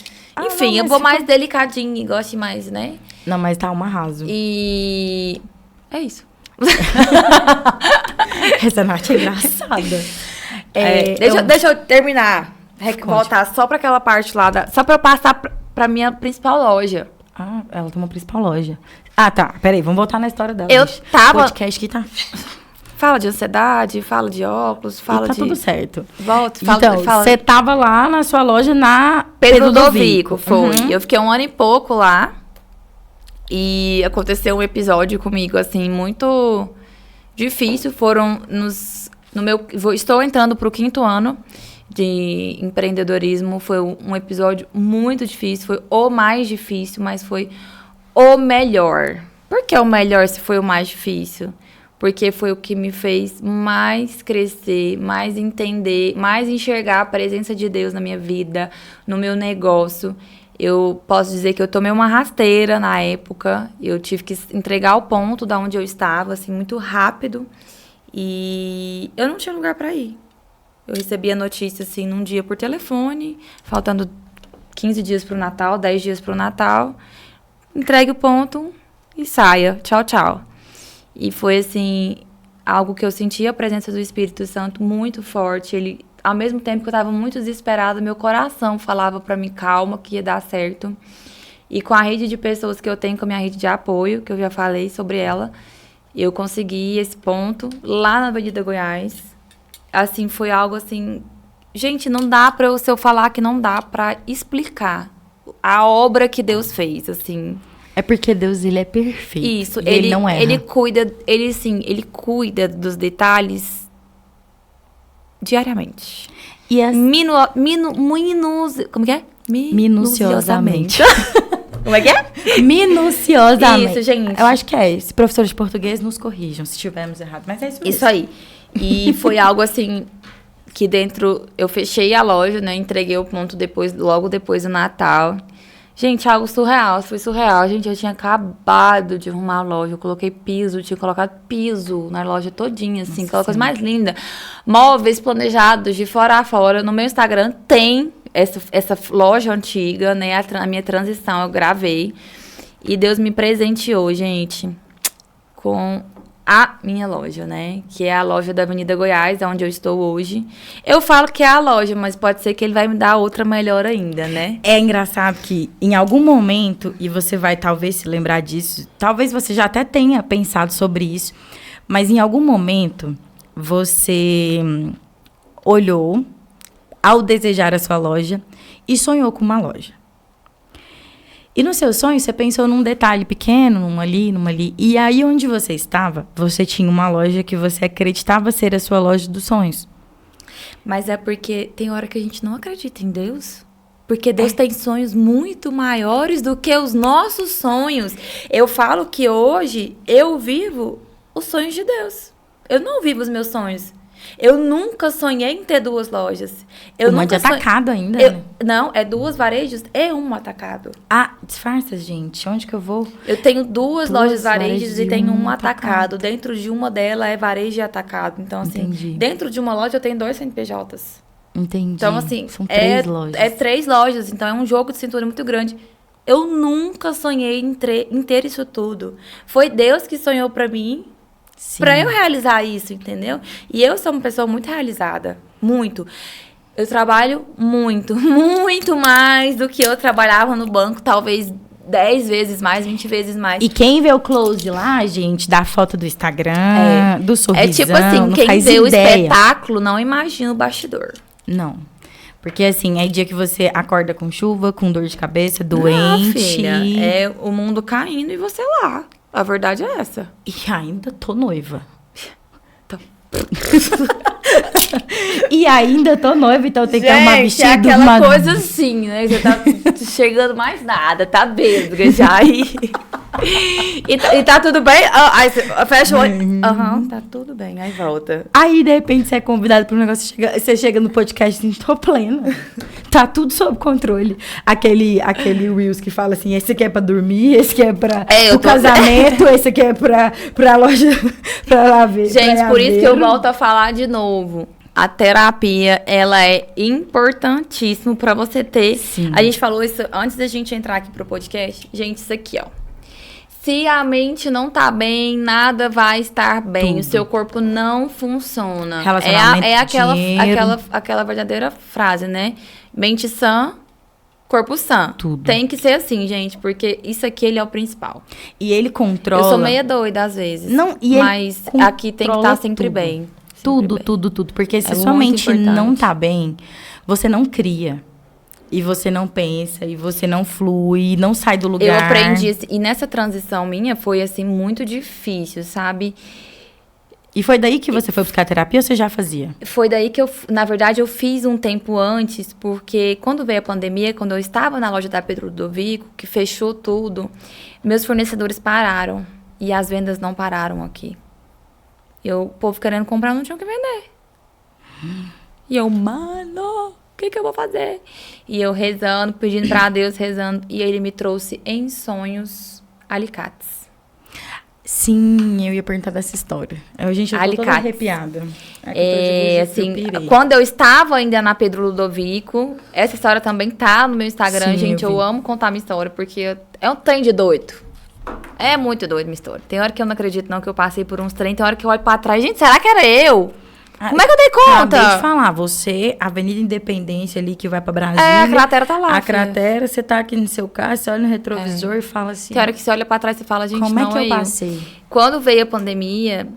Enfim, eu vou mais delicadinho e gosto mais, né? Não, mas tá um arraso. E... é isso. Essa Nath é engraçada. Deixa eu terminar. Voltar só pra aquela parte lá. Só pra eu passar pra minha principal loja. Ah, ela tem uma principal loja. Ah, tá. Peraí, vamos voltar na história dela. Eu tava... O podcast que tá... Fala de ansiedade, fala de óculos, fala tá tudo certo. Volta, então, você tava lá na sua loja na Pedro Ludovico, foi. Eu fiquei 1 ano e pouco lá. E aconteceu um episódio comigo, assim, muito difícil. Foram nos Estou entrando para o 5º ano de empreendedorismo. Foi um episódio muito difícil, foi o mais difícil, mas foi o melhor. Por que o melhor se foi o mais difícil? Porque foi o que me fez mais crescer, mais entender, mais enxergar a presença de Deus na minha vida, no meu negócio. Eu posso dizer que eu tomei uma rasteira na época, eu tive que entregar o ponto da onde eu estava, assim, muito rápido, e eu não tinha lugar para ir. Eu recebi a notícia, assim, num dia por telefone, faltando 15 dias para o Natal, 10 dias para o Natal, entregue o ponto e saia, tchau, tchau. E foi, assim, algo que eu senti a presença do Espírito Santo muito forte. Ele, ao mesmo tempo que eu estava muito desesperada, meu coração falava para mim, calma, que ia dar certo. E com a rede de pessoas que eu tenho, com a minha rede de apoio, que eu já falei sobre ela, eu consegui esse ponto lá na Avenida Goiás. Assim, foi algo assim... Gente, não dá para se eu falar que não dá para explicar a obra que Deus fez, assim... É porque Deus, ele é perfeito. Isso, ele não erra. Ele cuida dos detalhes diariamente. E as... Como que é? Minuciosamente. Como é que é? Minuciosamente. Isso, gente. Eu acho que é isso. Professores de português nos corrijam se estivermos errados, mas é isso mesmo. Isso aí. E foi algo assim... que dentro... Eu fechei a loja, né? Entreguei o ponto logo depois do Natal... Gente, algo surreal, foi surreal. Gente, eu tinha acabado de arrumar a loja, eu coloquei piso, tinha colocado piso na loja todinha, assim, aquela coisa mais linda. Móveis planejados de fora a fora. No meu Instagram tem essa loja antiga, né, a minha transição, eu gravei. E Deus me presenteou, gente, com a minha loja, né? Que é a loja da Avenida Goiás, onde eu estou hoje. Eu falo que é a loja, mas pode ser que ele vai me dar outra melhor ainda, né? É engraçado que em algum momento, e você vai talvez se lembrar disso, talvez você já até tenha pensado sobre isso, mas em algum momento você olhou ao desejar a sua loja e sonhou com uma loja. E no seu sonho, você pensou num detalhe pequeno, numa ali. E aí, onde você estava, você tinha uma loja que você acreditava ser a sua loja dos sonhos. Mas é porque tem hora que a gente não acredita em Deus. Porque Deus tem sonhos muito maiores do que os nossos sonhos. Eu falo que hoje eu vivo os sonhos de Deus. Eu não vivo os meus sonhos. Eu nunca sonhei em ter 2 lojas. Uma de atacado ainda, né? Não, é 2 varejos e um atacado. Ah, disfarça, gente. Onde que eu vou? Eu tenho 2 lojas varejos e tenho um atacado. Dentro de uma delas é varejo e atacado. Então, assim, Entendi. Dentro de uma loja eu tenho 2 CNPJs. Entendi. Então, assim, são 3 lojas. É 3 lojas, então é um jogo de cintura muito grande. Eu nunca sonhei em ter isso tudo. Foi Deus que sonhou pra mim. Sim. Pra eu realizar isso, entendeu? E eu sou uma pessoa muito realizada. Muito. Eu trabalho muito, muito mais do que eu trabalhava no banco, talvez 10 vezes mais, 20 vezes mais. E quem vê o close lá, gente, da foto do Instagram, do sorrisão, é tipo assim, quem vê o espetáculo não imagina o bastidor. Não. Porque, assim, é dia que você acorda com chuva, com dor de cabeça, doente. Filha, é o mundo caindo e você lá. A verdade é essa. E ainda tô noiva. Então. E ainda tô noiva, então tem que arrumar vestido. É aquela coisa assim, né? Você tá chegando mais nada, tá bêbada já. E tá tudo bem? Aí você fecha o olho. Aham, tá tudo bem. Aí volta. Aí, de repente, você é convidado para um negócio, você chega no podcast assim, tô plena. Tá tudo sob controle. Aquele Reels que fala assim, esse aqui é pra dormir, esse aqui é pra o casamento, esse aqui é pra loja, pra lá ver. Gente, por isso que eu volto a falar de novo. A terapia, ela é importantíssima pra você ter. Sim. A gente falou isso antes da gente entrar aqui pro podcast. Gente, isso aqui, ó. Se a mente não tá bem, nada vai estar bem. Tudo. O seu corpo não funciona. Relacionamento, aquela verdadeira frase, né? Mente sã, corpo sã. Tudo. Tem que ser assim, gente, porque isso aqui ele é o principal. E ele controla... Eu sou meia doida às vezes. Não, e mas ele aqui tem que estar sempre tudo. bem. Tudo. Porque se sua muito mente importante. não tá bem, você não cria. E você não pensa, e você não flui, não sai do lugar. Eu aprendi, e nessa transição minha foi, assim, muito difícil, sabe? E foi daí que você foi buscar terapia ou você já fazia? Foi daí que na verdade, eu fiz um tempo antes, porque quando veio a pandemia, quando eu estava na loja da Pedro Ludovico, que fechou tudo, meus fornecedores pararam e as vendas não pararam aqui. E o povo querendo comprar não tinha o que vender. E eu, mano, o que eu vou fazer? E eu rezando, pedindo pra Deus, rezando, e ele me trouxe em sonhos alicates. Sim, eu ia perguntar dessa história. Gente, eu tô toda arrepiada. Assim, quando eu estava ainda na Pedro Ludovico, essa história também tá no meu Instagram, sim, gente. Eu amo contar minha história, porque é um trem de doido. É muito doido minha história. Tem hora que eu não acredito, não, que eu passei por uns trem. Tem hora que eu olho pra trás. Gente, será que era eu? Como é que eu dei conta? Acabei de falar, você, Avenida Independência ali, que vai pra Brasília. A cratera tá lá. A cratera, você tá aqui no seu carro, você olha no retrovisor e fala assim... Tem hora que você olha pra trás e fala, gente, como não é que eu passei? Quando veio a pandemia,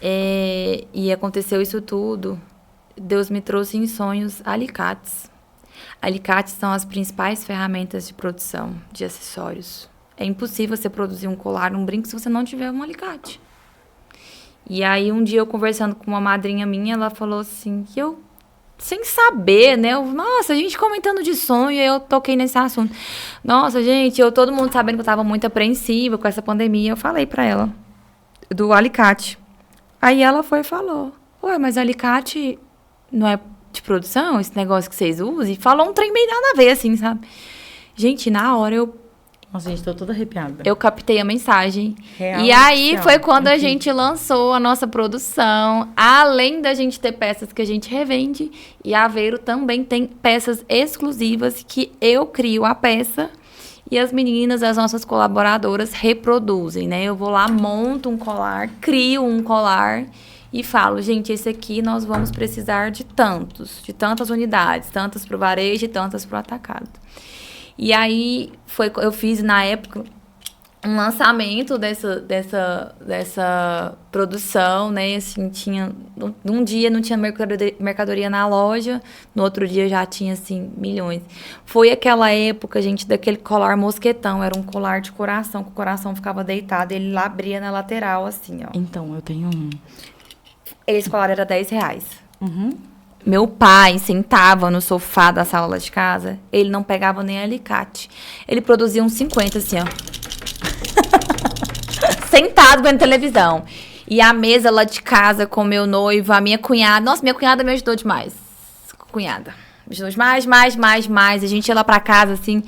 e aconteceu isso tudo, Deus me trouxe em sonhos alicates. Alicates são as principais ferramentas de produção de acessórios. É impossível você produzir um colar, um brinco, se você não tiver um alicate. E aí, um dia, eu conversando com uma madrinha minha, ela falou assim, que eu, sem saber, né? Nossa, a gente comentando de sonho, eu toquei nesse assunto. Nossa, gente, todo mundo sabendo que eu tava muito apreensiva com essa pandemia, eu falei pra ela do alicate. Aí ela foi e falou, ué, mas alicate não é de produção, esse negócio que vocês usam? E falou um trem bem nada a ver, assim, sabe? Gente, na hora Nossa, gente, tô toda arrepiada. Eu captei a mensagem. Real, e aí oficial. foi quando a gente lançou a nossa produção. Além da gente ter peças que a gente revende, e a Aveiro também tem peças exclusivas que eu crio a peça e as meninas, as nossas colaboradoras, reproduzem, né? Eu vou lá, monto um colar, crio um colar e falo, gente, esse aqui nós vamos precisar de tantas unidades, tantas para o varejo e tantas para o atacado. E aí, eu fiz, na época, um lançamento dessa produção, né? Assim, num dia não tinha mercadoria na loja, no outro dia já tinha, assim, milhões. Foi aquela época, gente, daquele colar mosquetão. Era um colar de coração, que o coração ficava deitado, ele lá abria na lateral, assim, ó. Então, eu tenho um. Esse colar era R$10. Uhum. Meu pai sentava no sofá da sala de casa, ele não pegava nem alicate. Ele produzia uns 50, assim, ó. Sentado vendo televisão. E a mesa lá de casa com meu noivo, a minha cunhada. Nossa, minha cunhada me ajudou demais. Cunhada. Me ajudou mais. A gente ia lá pra casa, assim.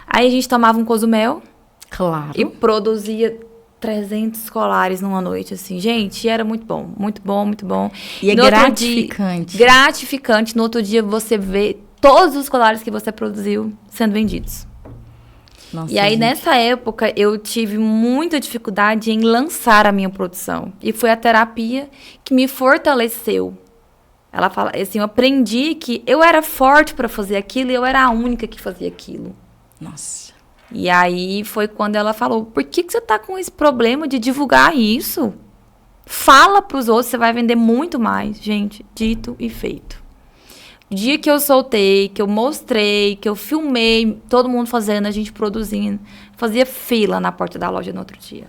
Aí a gente tomava um cozumel. Claro. E produzia 300 colares numa noite, assim. Gente, era muito bom. Muito bom, muito bom. E é gratificante. Gratificante. No outro dia, você vê todos os colares que você produziu sendo vendidos. Nossa, e aí, gente, nessa época, eu tive muita dificuldade em lançar a minha produção. E foi a terapia que me fortaleceu. Ela fala assim, eu aprendi que eu era forte para fazer aquilo e eu era a única que fazia aquilo. Nossa. E aí foi quando ela falou, por que você tá com esse problema de divulgar isso? Fala pros outros, você vai vender muito mais. Gente, dito e feito. O dia que eu soltei, que eu mostrei, que eu filmei, todo mundo fazendo, a gente produzindo, fazia fila na porta da loja no outro dia.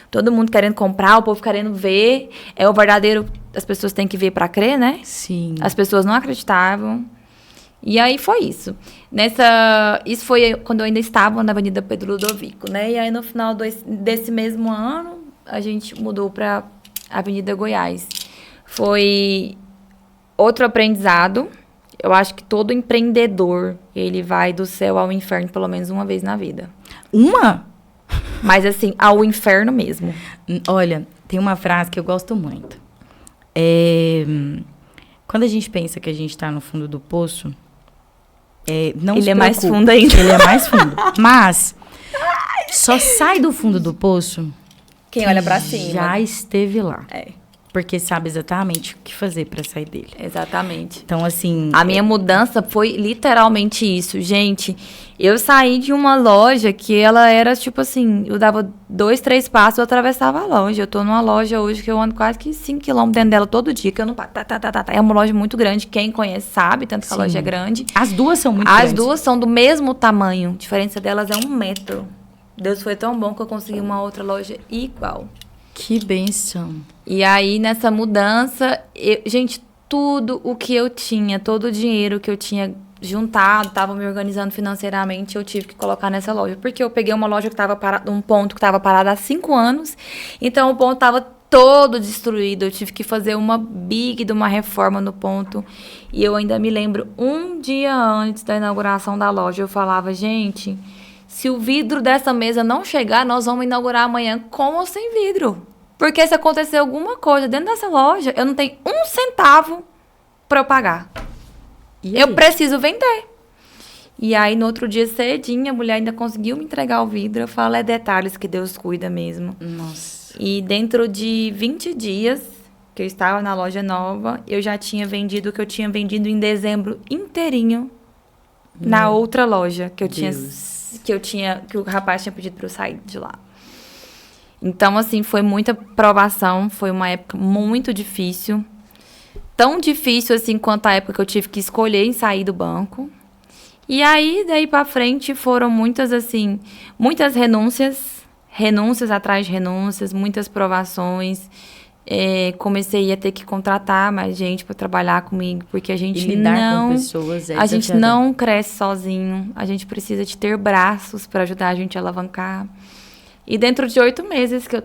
Todo mundo querendo comprar, o povo querendo ver. É o verdadeiro, as pessoas têm que ver para crer, né? Sim. As pessoas não acreditavam. E aí foi isso. Isso foi quando eu ainda estava na Avenida Pedro Ludovico, né? E aí no final desse mesmo ano, a gente mudou para Avenida Goiás. Foi outro aprendizado. Eu acho que todo empreendedor, ele vai do céu ao inferno pelo menos uma vez na vida. Uma? Mas assim, ao inferno mesmo. Olha, tem uma frase que eu gosto muito. Quando a gente pensa que a gente está no fundo do poço, não ele se é preocupe. mais fundo ainda. Ele é mais fundo. Mas só sai do fundo do poço quem olha pra cima. Já esteve lá. É. Porque sabe exatamente o que fazer para sair dele. Exatamente. Então, assim... A minha mudança foi literalmente isso. Gente, eu saí de uma loja que ela era, tipo assim, eu dava 2, 3 passos, eu atravessava a loja. Eu tô numa loja hoje que eu ando quase que 5 km dentro dela todo dia, que eu não... É uma loja muito grande, quem conhece sabe, tanto que a loja é grande. As duas são muito grandes. As duas são do mesmo tamanho. A diferença delas é 1 metro. Deus foi tão bom que eu consegui uma outra loja igual. Que bênção. E aí, nessa mudança, gente, tudo o que eu tinha, todo o dinheiro que eu tinha juntado, estava me organizando financeiramente, eu tive que colocar nessa loja. Porque eu peguei uma loja que estava parada, um ponto que estava parado há 5 anos, então o ponto estava todo destruído. Eu tive que fazer uma de uma reforma no ponto. E eu ainda me lembro, um dia antes da inauguração da loja, eu falava, gente, se o vidro dessa mesa não chegar, nós vamos inaugurar amanhã com ou sem vidro. Porque se acontecer alguma coisa dentro dessa loja, eu não tenho 1 centavo para eu pagar. Eu preciso vender. E aí, no outro dia cedinho, a mulher ainda conseguiu me entregar o vidro. Eu falo, é detalhes que Deus cuida mesmo. Nossa. E dentro de 20 dias que eu estava na loja nova, eu já tinha vendido o que eu tinha vendido em dezembro inteirinho na outra loja que que o rapaz tinha pedido para eu sair de lá. Então, assim, foi muita provação, foi uma época muito difícil. Tão difícil, assim, quanto a época que eu tive que escolher em sair do banco. E aí, daí pra frente, foram muitas, assim, muitas renúncias atrás de renúncias, muitas provações. Comecei a ter que contratar mais gente para trabalhar comigo, porque a gente com pessoas, a gente não cresce sozinho, a gente precisa de ter braços para ajudar a gente a alavancar. E dentro de 8 meses que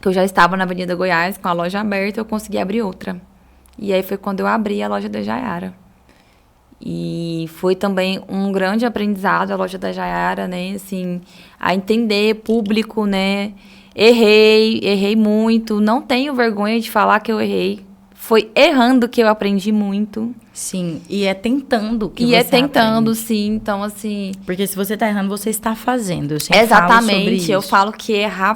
eu já estava na Avenida Goiás com a loja aberta, eu consegui abrir outra. E aí foi quando eu abri a loja da Jaiara. E foi também um grande aprendizado a loja da Jaiara, né? Assim, a entender público, né? Errei muito. Não tenho vergonha de falar que eu errei. Foi errando que eu aprendi muito. Sim, e é tentando que você você tentando, aprende. Sim. Então, assim... Porque se você tá errando, você está fazendo. Eu sempre Exatamente. falo sobre isso. Eu falo que errar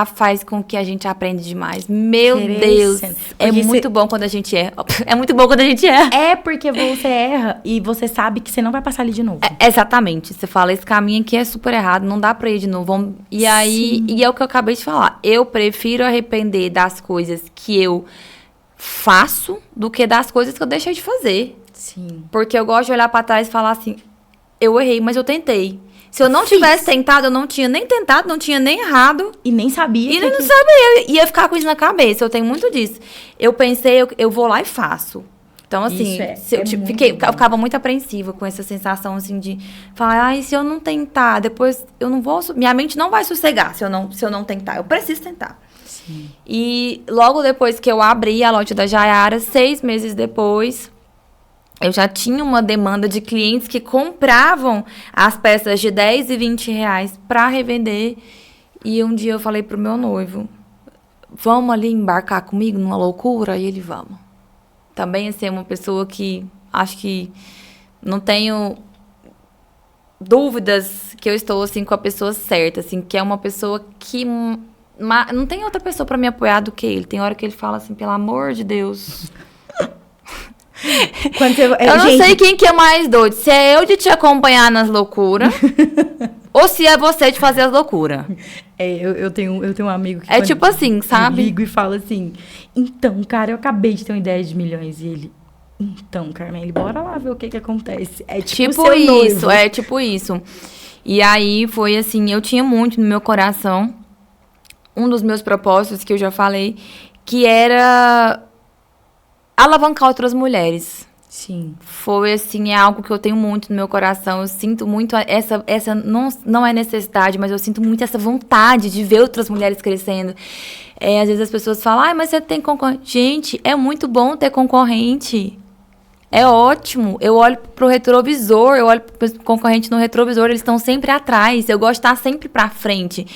faz com que a gente aprenda demais. Meu Deus, é muito bom quando a gente erra. É muito bom quando a gente erra. É porque você erra e você sabe que você não vai passar ali de novo. Exatamente. Você fala, esse caminho aqui é super errado, não dá pra ir de novo. E aí, e é o que eu acabei de falar. Eu prefiro arrepender das coisas que eu faço do que das coisas que eu deixei de fazer. Sim. Porque eu gosto de olhar pra trás e falar assim, eu errei, mas eu tentei. Se eu não tivesse tentado, eu não tinha nem tentado, não tinha nem errado. E nem sabia. E não sabia, ia ficar com isso na cabeça. Eu tenho muito disso. Eu pensei, eu vou lá e faço. Então, assim, eu ficava muito apreensiva com essa sensação, assim, de falar, ai, se eu não tentar, depois eu não vou... Minha mente não vai sossegar se eu não tentar. Eu preciso tentar. Sim. E logo depois que eu abri a loja da Jaiara, 6 meses depois, eu já tinha uma demanda de clientes que compravam as peças de 10 e 20 reais para revender. E um dia eu falei pro meu noivo, vamos ali embarcar comigo numa loucura? E ele, vamos. Também, assim, é uma pessoa que acho que não tenho dúvidas que eu estou, assim, com a pessoa certa, assim, que é uma pessoa que... não tem outra pessoa para me apoiar do que ele. Tem hora que ele fala assim, pelo amor de Deus. Eu não sei quem que é mais doido. Se é eu de te acompanhar nas loucuras ou se é você de fazer as loucuras. Eu tenho um amigo que... tipo assim, sabe? Eu ligo e falo assim, então, cara, eu acabei de ter uma ideia de milhões. E ele, então, Carmele, bora lá ver o que acontece. É tipo isso, noivo. É tipo isso. E aí, foi assim, eu tinha muito no meu coração um dos meus propósitos, que eu já falei, que era alavancar outras mulheres. Sim. Foi, assim, é algo que eu tenho muito no meu coração. Eu sinto muito essa não é necessidade, mas eu sinto muito essa vontade de ver outras mulheres crescendo. Às vezes as pessoas falam, mas você tem concorrente. Gente, é muito bom ter concorrente. É ótimo. Eu olho pro retrovisor, eu olho pro concorrente no retrovisor, eles estão sempre atrás. Eu gosto de estar sempre pra frente.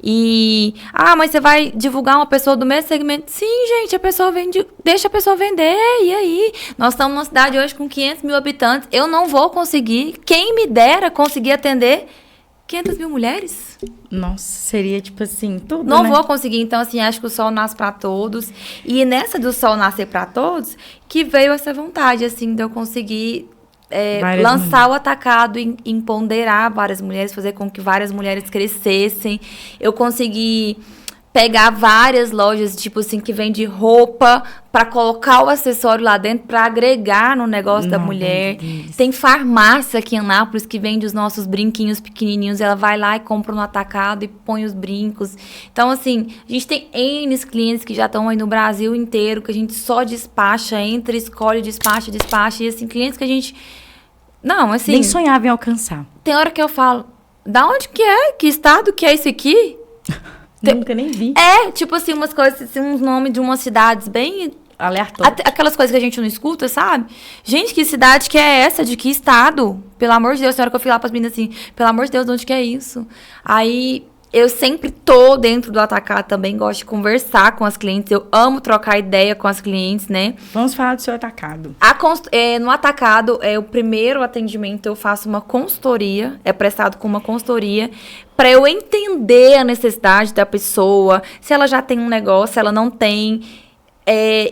E, mas você vai divulgar uma pessoa do mesmo segmento? Sim, gente, a pessoa vende, deixa a pessoa vender. E aí? Nós estamos numa cidade hoje com 500 mil habitantes. Eu não vou conseguir. Quem me dera conseguir atender 500 mil mulheres? Nossa, seria tipo assim, tudo, Não vou conseguir. Então, assim, acho que o sol nasce para todos. E nessa do sol nascer para todos, que veio essa vontade, assim, de eu conseguir lançar o atacado, empoderar várias mulheres, fazer com que várias mulheres crescessem. Eu consegui pegar várias lojas, tipo assim, que vende roupa para colocar o acessório lá dentro para agregar no negócio da mulher. Tem farmácia aqui em Anápolis que vende os nossos brinquinhos pequenininhos. Ela vai lá e compra no atacado e põe os brincos. Então, assim, a gente tem N clientes que já estão aí no Brasil inteiro, que a gente só despacha, entra, escolhe, despacha. E, assim, clientes que a gente... Não, assim... Nem sonhava em alcançar. Tem hora que eu falo, da onde que é? Que estado que é esse aqui? Nunca nem vi. Tipo assim, umas coisas, assim, uns nomes de umas cidades bem... Aleatório. Aquelas coisas que a gente não escuta, sabe? Gente, que cidade que é essa? De que estado? Pelo amor de Deus, na hora que eu fui lá pras meninas assim, pelo amor de Deus, de onde que é isso? Aí, eu sempre tô dentro do atacado também, gosto de conversar com as clientes, eu amo trocar ideia com as clientes, né? Vamos falar do seu atacado. No atacado, o primeiro atendimento eu faço uma consultoria, é prestado com uma consultoria, para eu entender a necessidade da pessoa, se ela já tem um negócio, se ela não tem,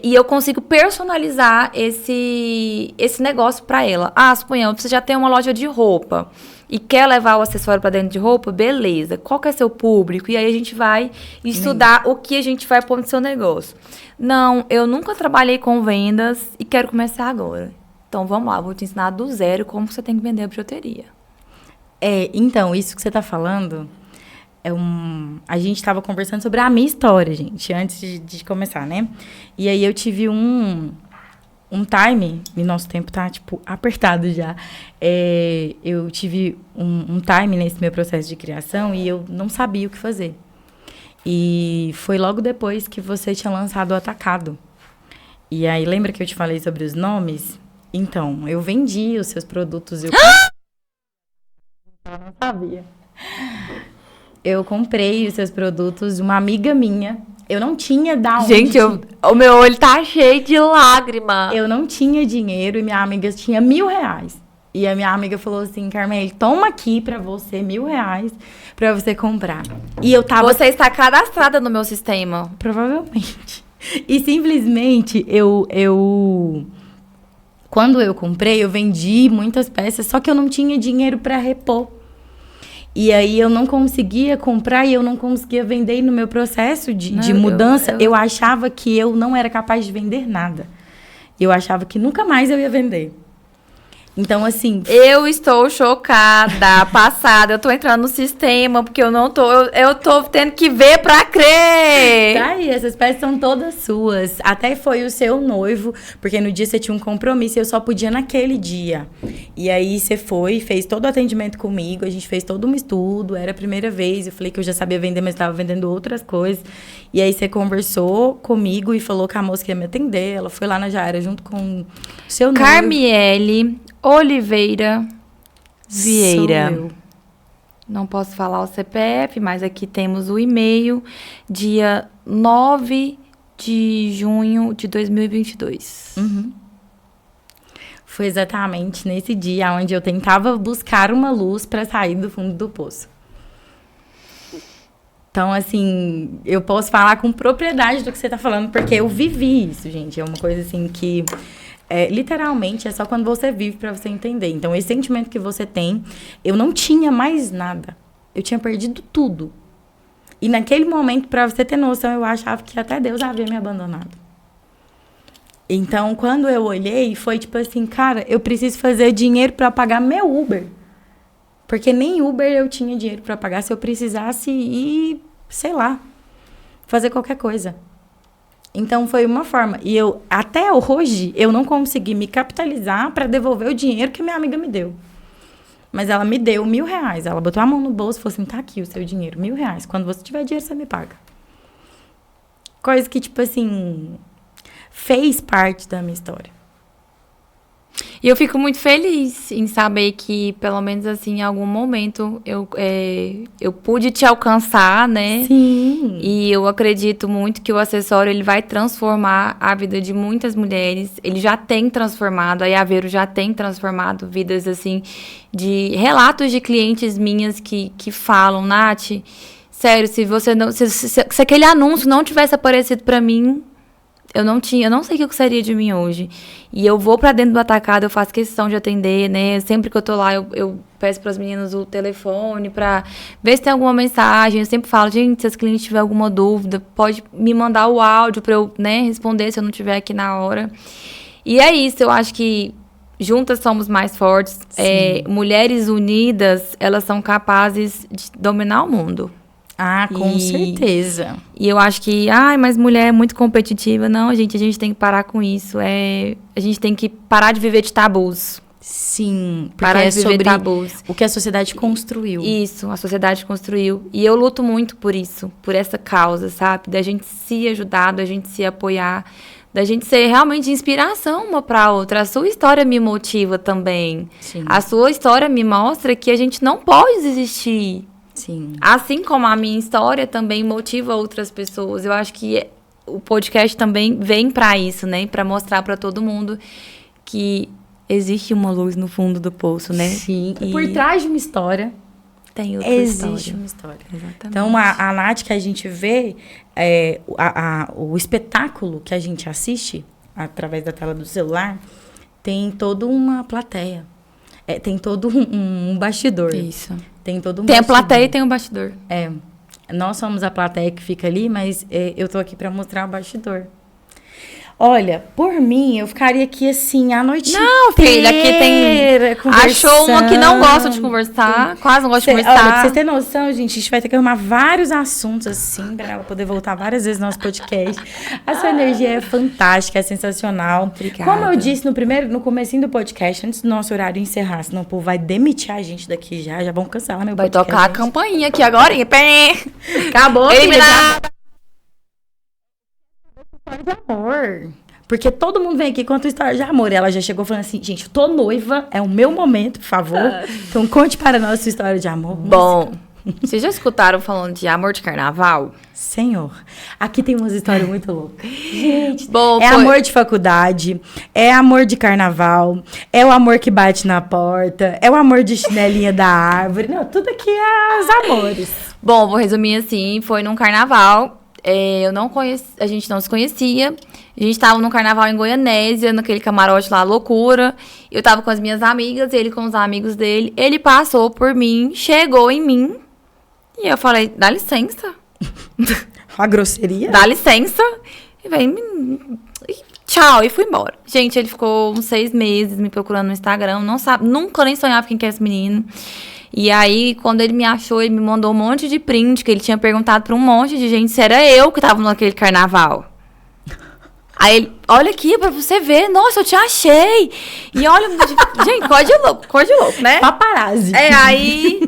e eu consigo personalizar esse negócio para ela. Suponhamos, você já tem uma loja de roupa e quer levar o acessório para dentro de roupa, beleza. Qual que é seu público? E aí a gente vai estudar o que a gente vai pôr no seu negócio. Não, eu nunca trabalhei com vendas e quero começar agora. Então, vamos lá, vou te ensinar do zero como você tem que vender a bijuteria. Então, isso que você tá falando, a gente estava conversando sobre a minha história, gente, antes de começar, né? E aí eu tive um time, e nosso tempo tá, tipo, apertado já. Eu tive um time nesse meu processo de criação e eu não sabia o que fazer. E foi logo depois que você tinha lançado o Atacado. E aí, lembra que eu te falei sobre os nomes? Então, eu vendi os seus produtos. Eu não sabia. Eu comprei os seus produtos de uma amiga minha. Eu não tinha da onde... Gente, o meu olho tá cheio de lágrima. Eu não tinha dinheiro e minha amiga tinha R$1.000. E a minha amiga falou assim, Carmele, toma aqui pra você R$1.000 pra você comprar. E eu tava... Você está cadastrada no meu sistema. Provavelmente. E simplesmente, quando eu comprei, eu vendi muitas peças, só que eu não tinha dinheiro pra repor. E aí eu não conseguia comprar e eu não conseguia vender. E no meu processo de mudança, eu achava que eu não era capaz de vender nada. Eu achava que nunca mais eu ia vender. Então, assim... Eu estou chocada, passada. Eu tô entrando no sistema, porque eu não tô... Eu tô tendo que ver pra crer. Tá aí, essas peças são todas suas. Até foi o seu noivo, porque no dia você tinha um compromisso e eu só podia naquele dia. E aí você foi, fez todo o atendimento comigo, a gente fez todo um estudo, era a primeira vez. Eu falei que eu já sabia vender, mas estava vendendo outras coisas. E aí você conversou comigo e falou que a moça ia me atender. Ela foi lá na Jaira junto com o seu noivo. Carmiele Oliveira Vieira. Sou eu. Não posso falar o CPF, mas aqui temos o e-mail, dia 9 de junho de 2022. Uhum. Foi exatamente nesse dia onde eu tentava buscar uma luz para sair do fundo do poço. Então, assim, eu posso falar com propriedade do que você está falando, porque eu vivi isso, gente. É uma coisa, assim, que... literalmente, é só quando você vive para você entender. Então, esse sentimento que você tem, eu não tinha mais nada. Eu tinha perdido tudo. E naquele momento, para você ter noção, eu achava que até Deus havia me abandonado. Então, quando eu olhei, foi tipo assim, cara, eu preciso fazer dinheiro para pagar meu Uber. Porque nem Uber eu tinha dinheiro para pagar se eu precisasse ir, sei lá, fazer qualquer coisa. Então, foi uma forma. E eu, até hoje, eu não consegui me capitalizar para devolver o dinheiro que minha amiga me deu. Mas ela me deu R$1.000. Ela botou a mão no bolso e falou assim, tá aqui o seu dinheiro, R$1.000. Quando você tiver dinheiro, você me paga. Coisa que, tipo assim, fez parte da minha história. E eu fico muito feliz em saber que, pelo menos assim, em algum momento, eu pude te alcançar, né? Sim. E eu acredito muito que o acessório, ele vai transformar a vida de muitas mulheres. Ele já tem transformado, a Yaveiro já tem transformado vidas, assim, de relatos de clientes minhas que falam, Nath, sério, se você não... Se aquele anúncio não tivesse aparecido pra mim... eu não sei o que seria de mim hoje. E eu vou pra dentro do atacado, eu faço questão de atender, né? Sempre que eu tô lá, eu peço pras meninas o telefone pra ver se tem alguma mensagem. Eu sempre falo, gente, se as clientes tiverem alguma dúvida, pode me mandar o áudio pra eu, né, responder se eu não estiver aqui na hora. E é isso, eu acho que juntas somos mais fortes. Mulheres unidas, elas são capazes de dominar o mundo. Ah, com certeza. E eu acho que, mas mulher é muito competitiva. Não, gente, a gente tem que parar com isso. A gente tem que parar de viver de tabus. Sim, porque parar é de viver sobre tabus. O que a sociedade construiu. Isso, a sociedade construiu. E eu luto muito por isso, por essa causa, sabe? Da gente se ajudar, da gente se apoiar, da gente ser realmente inspiração uma para outra. A sua história me motiva também. Sim. A sua história me mostra que a gente não pode desistir. Sim. Assim como a minha história também motiva outras pessoas. Eu acho que o podcast também vem para isso, né? Para mostrar para todo mundo que existe uma luz no fundo do poço, né? Sim. E por trás de uma história tem outra existe uma história. Exatamente. Então, a Nath que a gente vê, o espetáculo que a gente assiste através da tela do celular, tem toda uma plateia. Tem todo um bastidor. Isso. Tem todo um Tem bastidor. a plateia e tem o bastidor. Nós somos a plateia que fica ali, mas eu tô aqui pra mostrar o bastidor. Olha, por mim, eu ficaria aqui assim a noite inteira. Não, filha, aqui tem... Achou uma que não gosta de conversar, quase não gosta de conversar. Olha, pra vocês terem noção, gente, a gente vai ter que arrumar vários assuntos assim, pra ela poder voltar várias vezes no nosso podcast. A sua energia é fantástica, é sensacional. Obrigada. Como eu disse no comecinho do podcast, antes do nosso horário encerrar, senão o povo vai demitir a gente daqui já vão cancelar meu vai podcast. Vai tocar a campainha aqui agora. Acabou, eliminada. História de amor. Porque todo mundo vem aqui conta história de amor. E ela já chegou falando assim, gente, eu tô noiva, é o meu momento, por favor. Então conte para nós sua história de amor. Bom, vocês já escutaram falando de amor de carnaval? Senhor, aqui tem umas histórias muito loucas. Gente, bom, amor de faculdade, é amor de carnaval, é o amor que bate na porta, é o amor de chinelinha da árvore. Não, tudo aqui é os amores. Bom, vou resumir assim, foi num carnaval. A gente não se conhecia. A gente tava num carnaval em Goianésia, naquele camarote lá, loucura. Eu tava com as minhas amigas, ele com os amigos dele. Ele passou por mim, chegou em mim. E eu falei, dá licença. A grosseria? Dá licença. E vem, tchau, e fui embora. Gente, ele ficou uns 6 meses me procurando no Instagram. Não sabe, nunca nem sonhava quem que é esse menino. E aí, quando ele me achou, ele me mandou um monte de print, que ele tinha perguntado pra um monte de gente se era eu que tava naquele carnaval. Aí ele, olha aqui pra você ver, nossa, eu te achei. E olha, gente, cor de louco, né? Paparazzi. Aí,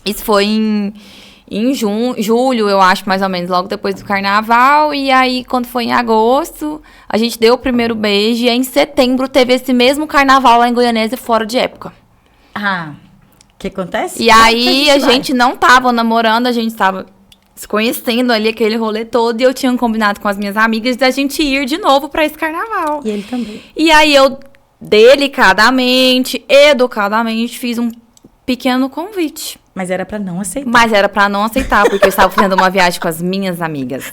isso foi em julho, eu acho, mais ou menos, logo depois do carnaval. E aí, quando foi em agosto, a gente deu o primeiro beijo. E aí, em setembro, teve esse mesmo carnaval lá em Goianésia, fora de época. O que acontece? E aí, a gente não tava namorando, a gente tava se conhecendo ali, aquele rolê todo. E eu tinha combinado com as minhas amigas da gente ir de novo pra esse carnaval. E ele também. E aí, eu, delicadamente, educadamente, fiz um pequeno convite. Mas era pra não aceitar. Porque eu estava fazendo uma viagem com as minhas amigas.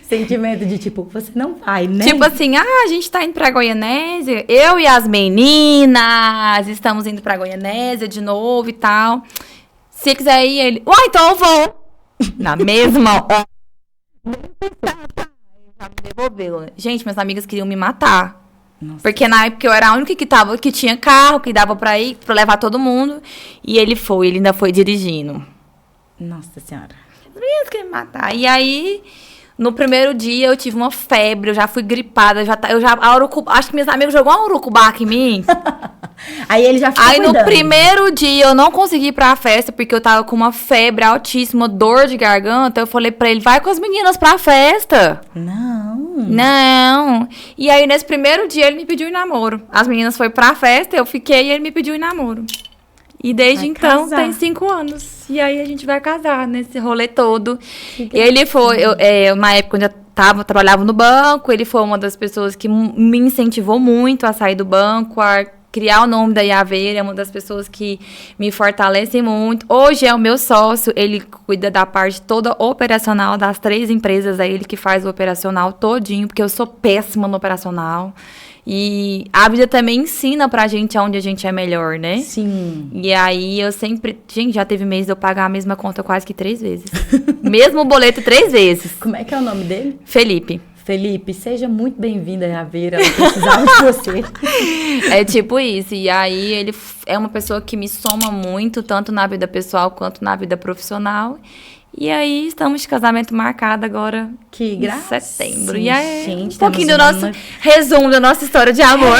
Sentimento de tipo, você não vai, né? Tipo assim, a gente tá indo pra Goianésia, eu e as meninas estamos indo pra Goianésia de novo e tal. Se quiser ir, ele, então eu vou. Na mesma hora. Já me devolveu. Gente, minhas amigas queriam me matar. Nossa. Porque na época eu era a única que tinha carro, que dava pra ir, pra levar todo mundo. E ele ainda foi dirigindo. Nossa Senhora. As meninas queriam me matar. E aí... No primeiro dia, eu tive uma febre, eu já fui gripada, acho que meus amigos jogaram uma urucubaca em mim. Aí ele já ficou cuidando. No primeiro dia, eu não consegui ir pra festa, porque eu tava com uma febre altíssima, dor de garganta. Eu falei pra ele, vai com as meninas pra festa. Não. E aí, nesse primeiro dia, ele me pediu em namoro. As meninas foram pra festa, eu fiquei e ele me pediu em namoro. E desde então, tem 5 anos. E aí, a gente vai casar nesse rolê todo. Ele foi... na época, quando eu trabalhava no banco, ele foi uma das pessoas que me incentivou muito a sair do banco, a criar o nome da Yaveira, é uma das pessoas que me fortalecem muito. Hoje é o meu sócio, ele cuida da parte toda operacional das 3 empresas, é ele que faz o operacional todinho, porque eu sou péssima no operacional. E a vida também ensina pra gente onde a gente é melhor, né? Sim. E aí eu sempre... Gente, já teve mês de eu pagar a mesma conta quase que 3 vezes. Mesmo boleto 3 vezes. Como é que é o nome dele? Felipe. Felipe, seja muito bem-vindo à Yaveira, ela precisava de você. É tipo isso. E aí ele é uma pessoa que me soma muito, tanto na vida pessoal quanto na vida profissional. E aí estamos de casamento marcado agora Que graça. em setembro. E aí gente, um pouquinho do nosso resumo da nossa história de amor.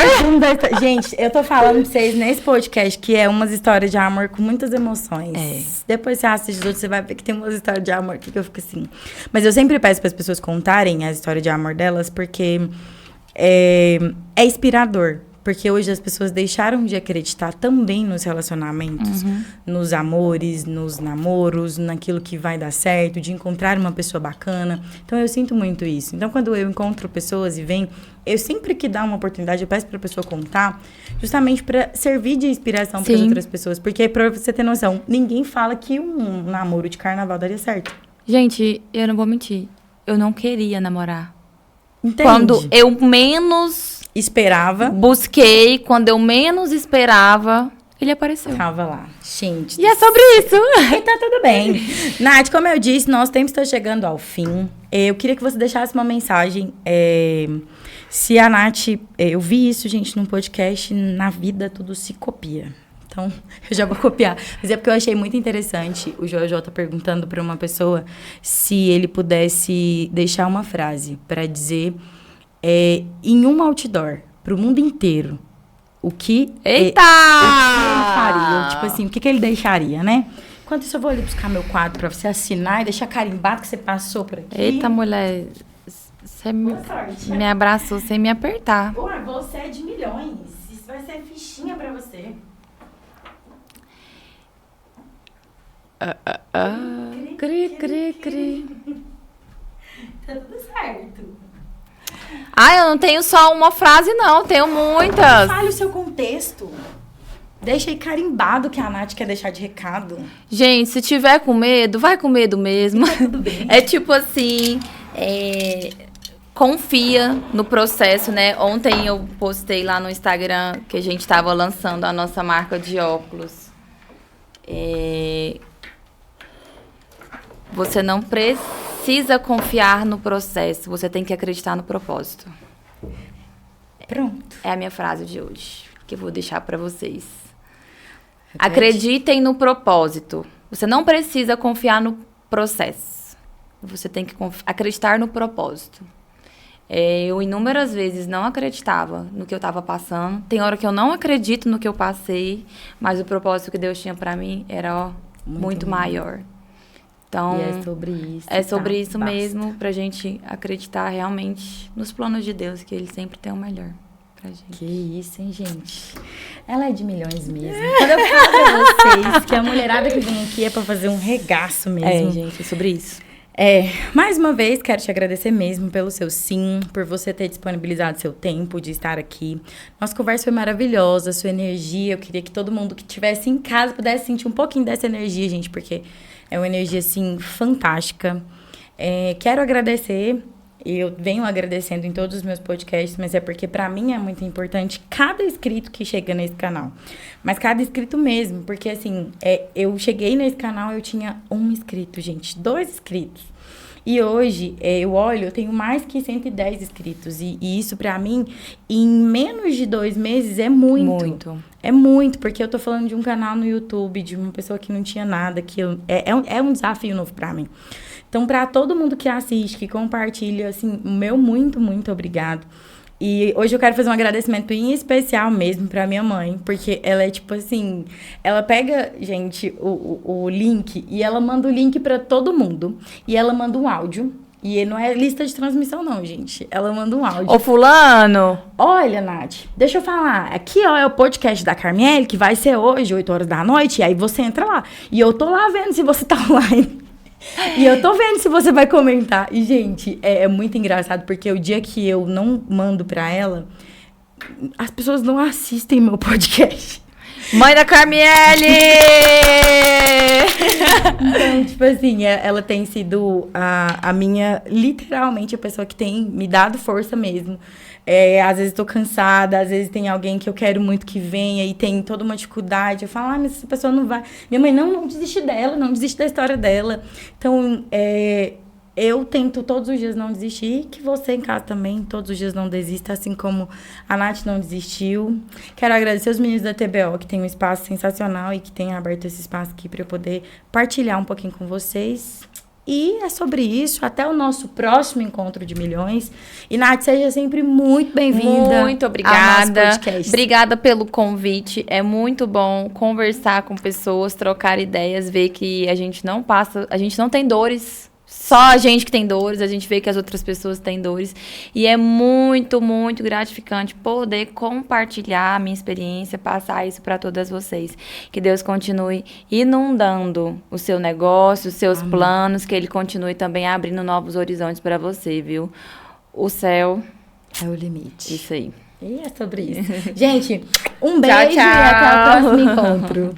Gente, eu tô falando pra vocês nesse podcast que é umas histórias de amor com muitas emoções. Depois você assiste os outros, você vai ver que tem umas histórias de amor que eu fico assim. Mas eu sempre peço para as pessoas contarem a história de amor delas, porque é inspirador. Porque hoje as pessoas deixaram de acreditar também nos relacionamentos, nos amores, nos namoros, naquilo que vai dar certo, de encontrar uma pessoa bacana. Então, eu sinto muito isso. Então, quando eu encontro pessoas e vem, eu sempre que dá uma oportunidade, eu peço para a pessoa contar, justamente para servir de inspiração para as outras pessoas. Porque, para você ter noção, ninguém fala que um namoro de carnaval daria certo. Gente, eu não vou mentir. Eu não queria namorar. Entende? Quando eu menos... Esperava. Busquei, quando eu menos esperava, ele apareceu. Tava lá. Gente. E é sobre isso. E tá tudo bem. Nath, como eu disse, nosso tempo está chegando ao fim. Eu queria que você deixasse uma mensagem. Se a Nath... eu vi isso, gente, num podcast. Na vida, tudo se copia. Então, eu já vou copiar. Mas é porque eu achei muito interessante o Jojo tá perguntando para uma pessoa se ele pudesse deixar uma frase para dizer... em um outdoor, pro mundo inteiro, o que... Eita! O que ele faria? Tipo assim, o que ele deixaria, né? Enquanto isso, eu vou ali buscar meu quadro pra você assinar e deixar carimbado que você passou por aqui. Eita, mulher, você me abraçou sem me apertar. Ué, você é de milhões. Isso vai ser fichinha pra você. Cri. Tá tudo certo. Ah, eu não tenho só uma frase, não. Tenho muitas. Fale o seu contexto. Deixa aí carimbado que a Nath quer deixar de recado. Gente, se tiver com medo, vai com medo mesmo. Tá tudo bem. É tipo assim, confia no processo, né? Ontem eu postei lá no Instagram que a gente tava lançando a nossa marca de óculos. Você não precisa confiar no processo, você tem que acreditar no propósito. Pronto. É a minha frase de hoje, que eu vou deixar para vocês. Acreditem no propósito. Você não precisa confiar no processo. Você tem que acreditar no propósito. Eu inúmeras vezes não acreditava no que eu estava passando. Tem hora que eu não acredito no que eu passei, mas o propósito que Deus tinha para mim era muito maior. Então, e é sobre isso. É sobre isso mesmo, pra gente acreditar realmente nos planos de Deus, que Ele sempre tem o melhor pra gente. Que isso, hein, gente? Ela é de milhões mesmo. Quando eu falo pra vocês que a mulherada que vem aqui é pra fazer um regaço mesmo. Gente, é sobre isso. Mais uma vez, quero te agradecer mesmo pelo seu sim, por você ter disponibilizado seu tempo de estar aqui. Nossa conversa foi maravilhosa, sua energia. Eu queria que todo mundo que estivesse em casa pudesse sentir um pouquinho dessa energia, gente, porque é uma energia, assim, fantástica. Quero agradecer, eu venho agradecendo em todos os meus podcasts, mas é porque, pra mim, é muito importante cada inscrito que chega nesse canal. Mas cada inscrito mesmo, porque, assim, eu cheguei nesse canal, eu tinha 1 inscrito, gente, 2 inscritos. E hoje, eu olho, eu tenho mais que 110 inscritos. E isso, pra mim, em menos de 2 meses, é muito. Muito. É muito, porque eu tô falando de um canal no YouTube, de uma pessoa que não tinha nada, é um desafio novo pra mim. Então, pra todo mundo que assiste, que compartilha, assim, meu muito, muito obrigado. E hoje eu quero fazer um agradecimento em especial mesmo pra minha mãe, porque ela é tipo assim, ela pega, gente, o link e ela manda o link pra todo mundo. E ela manda um áudio. E não é lista de transmissão, não, gente. Ela manda um áudio. Ô, fulano! Olha, Nath, deixa eu falar. Aqui, ó, é o podcast da Carmiele, que vai ser hoje, 8 horas da noite. E aí você entra lá. E eu tô lá vendo se você tá online. E eu tô vendo se você vai comentar. E, gente, é muito engraçado, porque o dia que eu não mando pra ela, as pessoas não assistem meu podcast. Mãe da Carmiele! Então, tipo assim, ela tem sido a minha, literalmente, a pessoa que tem me dado força mesmo. Às vezes tô cansada, às vezes tem alguém que eu quero muito que venha e tem toda uma dificuldade. Eu falo, mas essa pessoa não vai. Minha mãe, não desiste dela, não desiste da história dela. Então, eu tento todos os dias não desistir, que você em casa também, todos os dias não desista, assim como a Nath não desistiu. Quero agradecer os meninos da TBO, que tem um espaço sensacional e que tem aberto esse espaço aqui para eu poder partilhar um pouquinho com vocês. E é sobre isso, até o nosso próximo encontro de milhões. E, Nath, seja sempre muito bem-vinda. Muito obrigada. Obrigada pelo convite. É muito bom conversar com pessoas, trocar ideias, ver que a gente não tem dores. Só a gente que tem dores, a gente vê que as outras pessoas têm dores. E é muito, muito gratificante poder compartilhar a minha experiência, passar isso para todas vocês. Que Deus continue inundando o seu negócio, os seus planos, que Ele continue também abrindo novos horizontes para você, viu? O céu é o limite. Isso aí. E é sobre isso. Gente, um beijo e até o próximo encontro.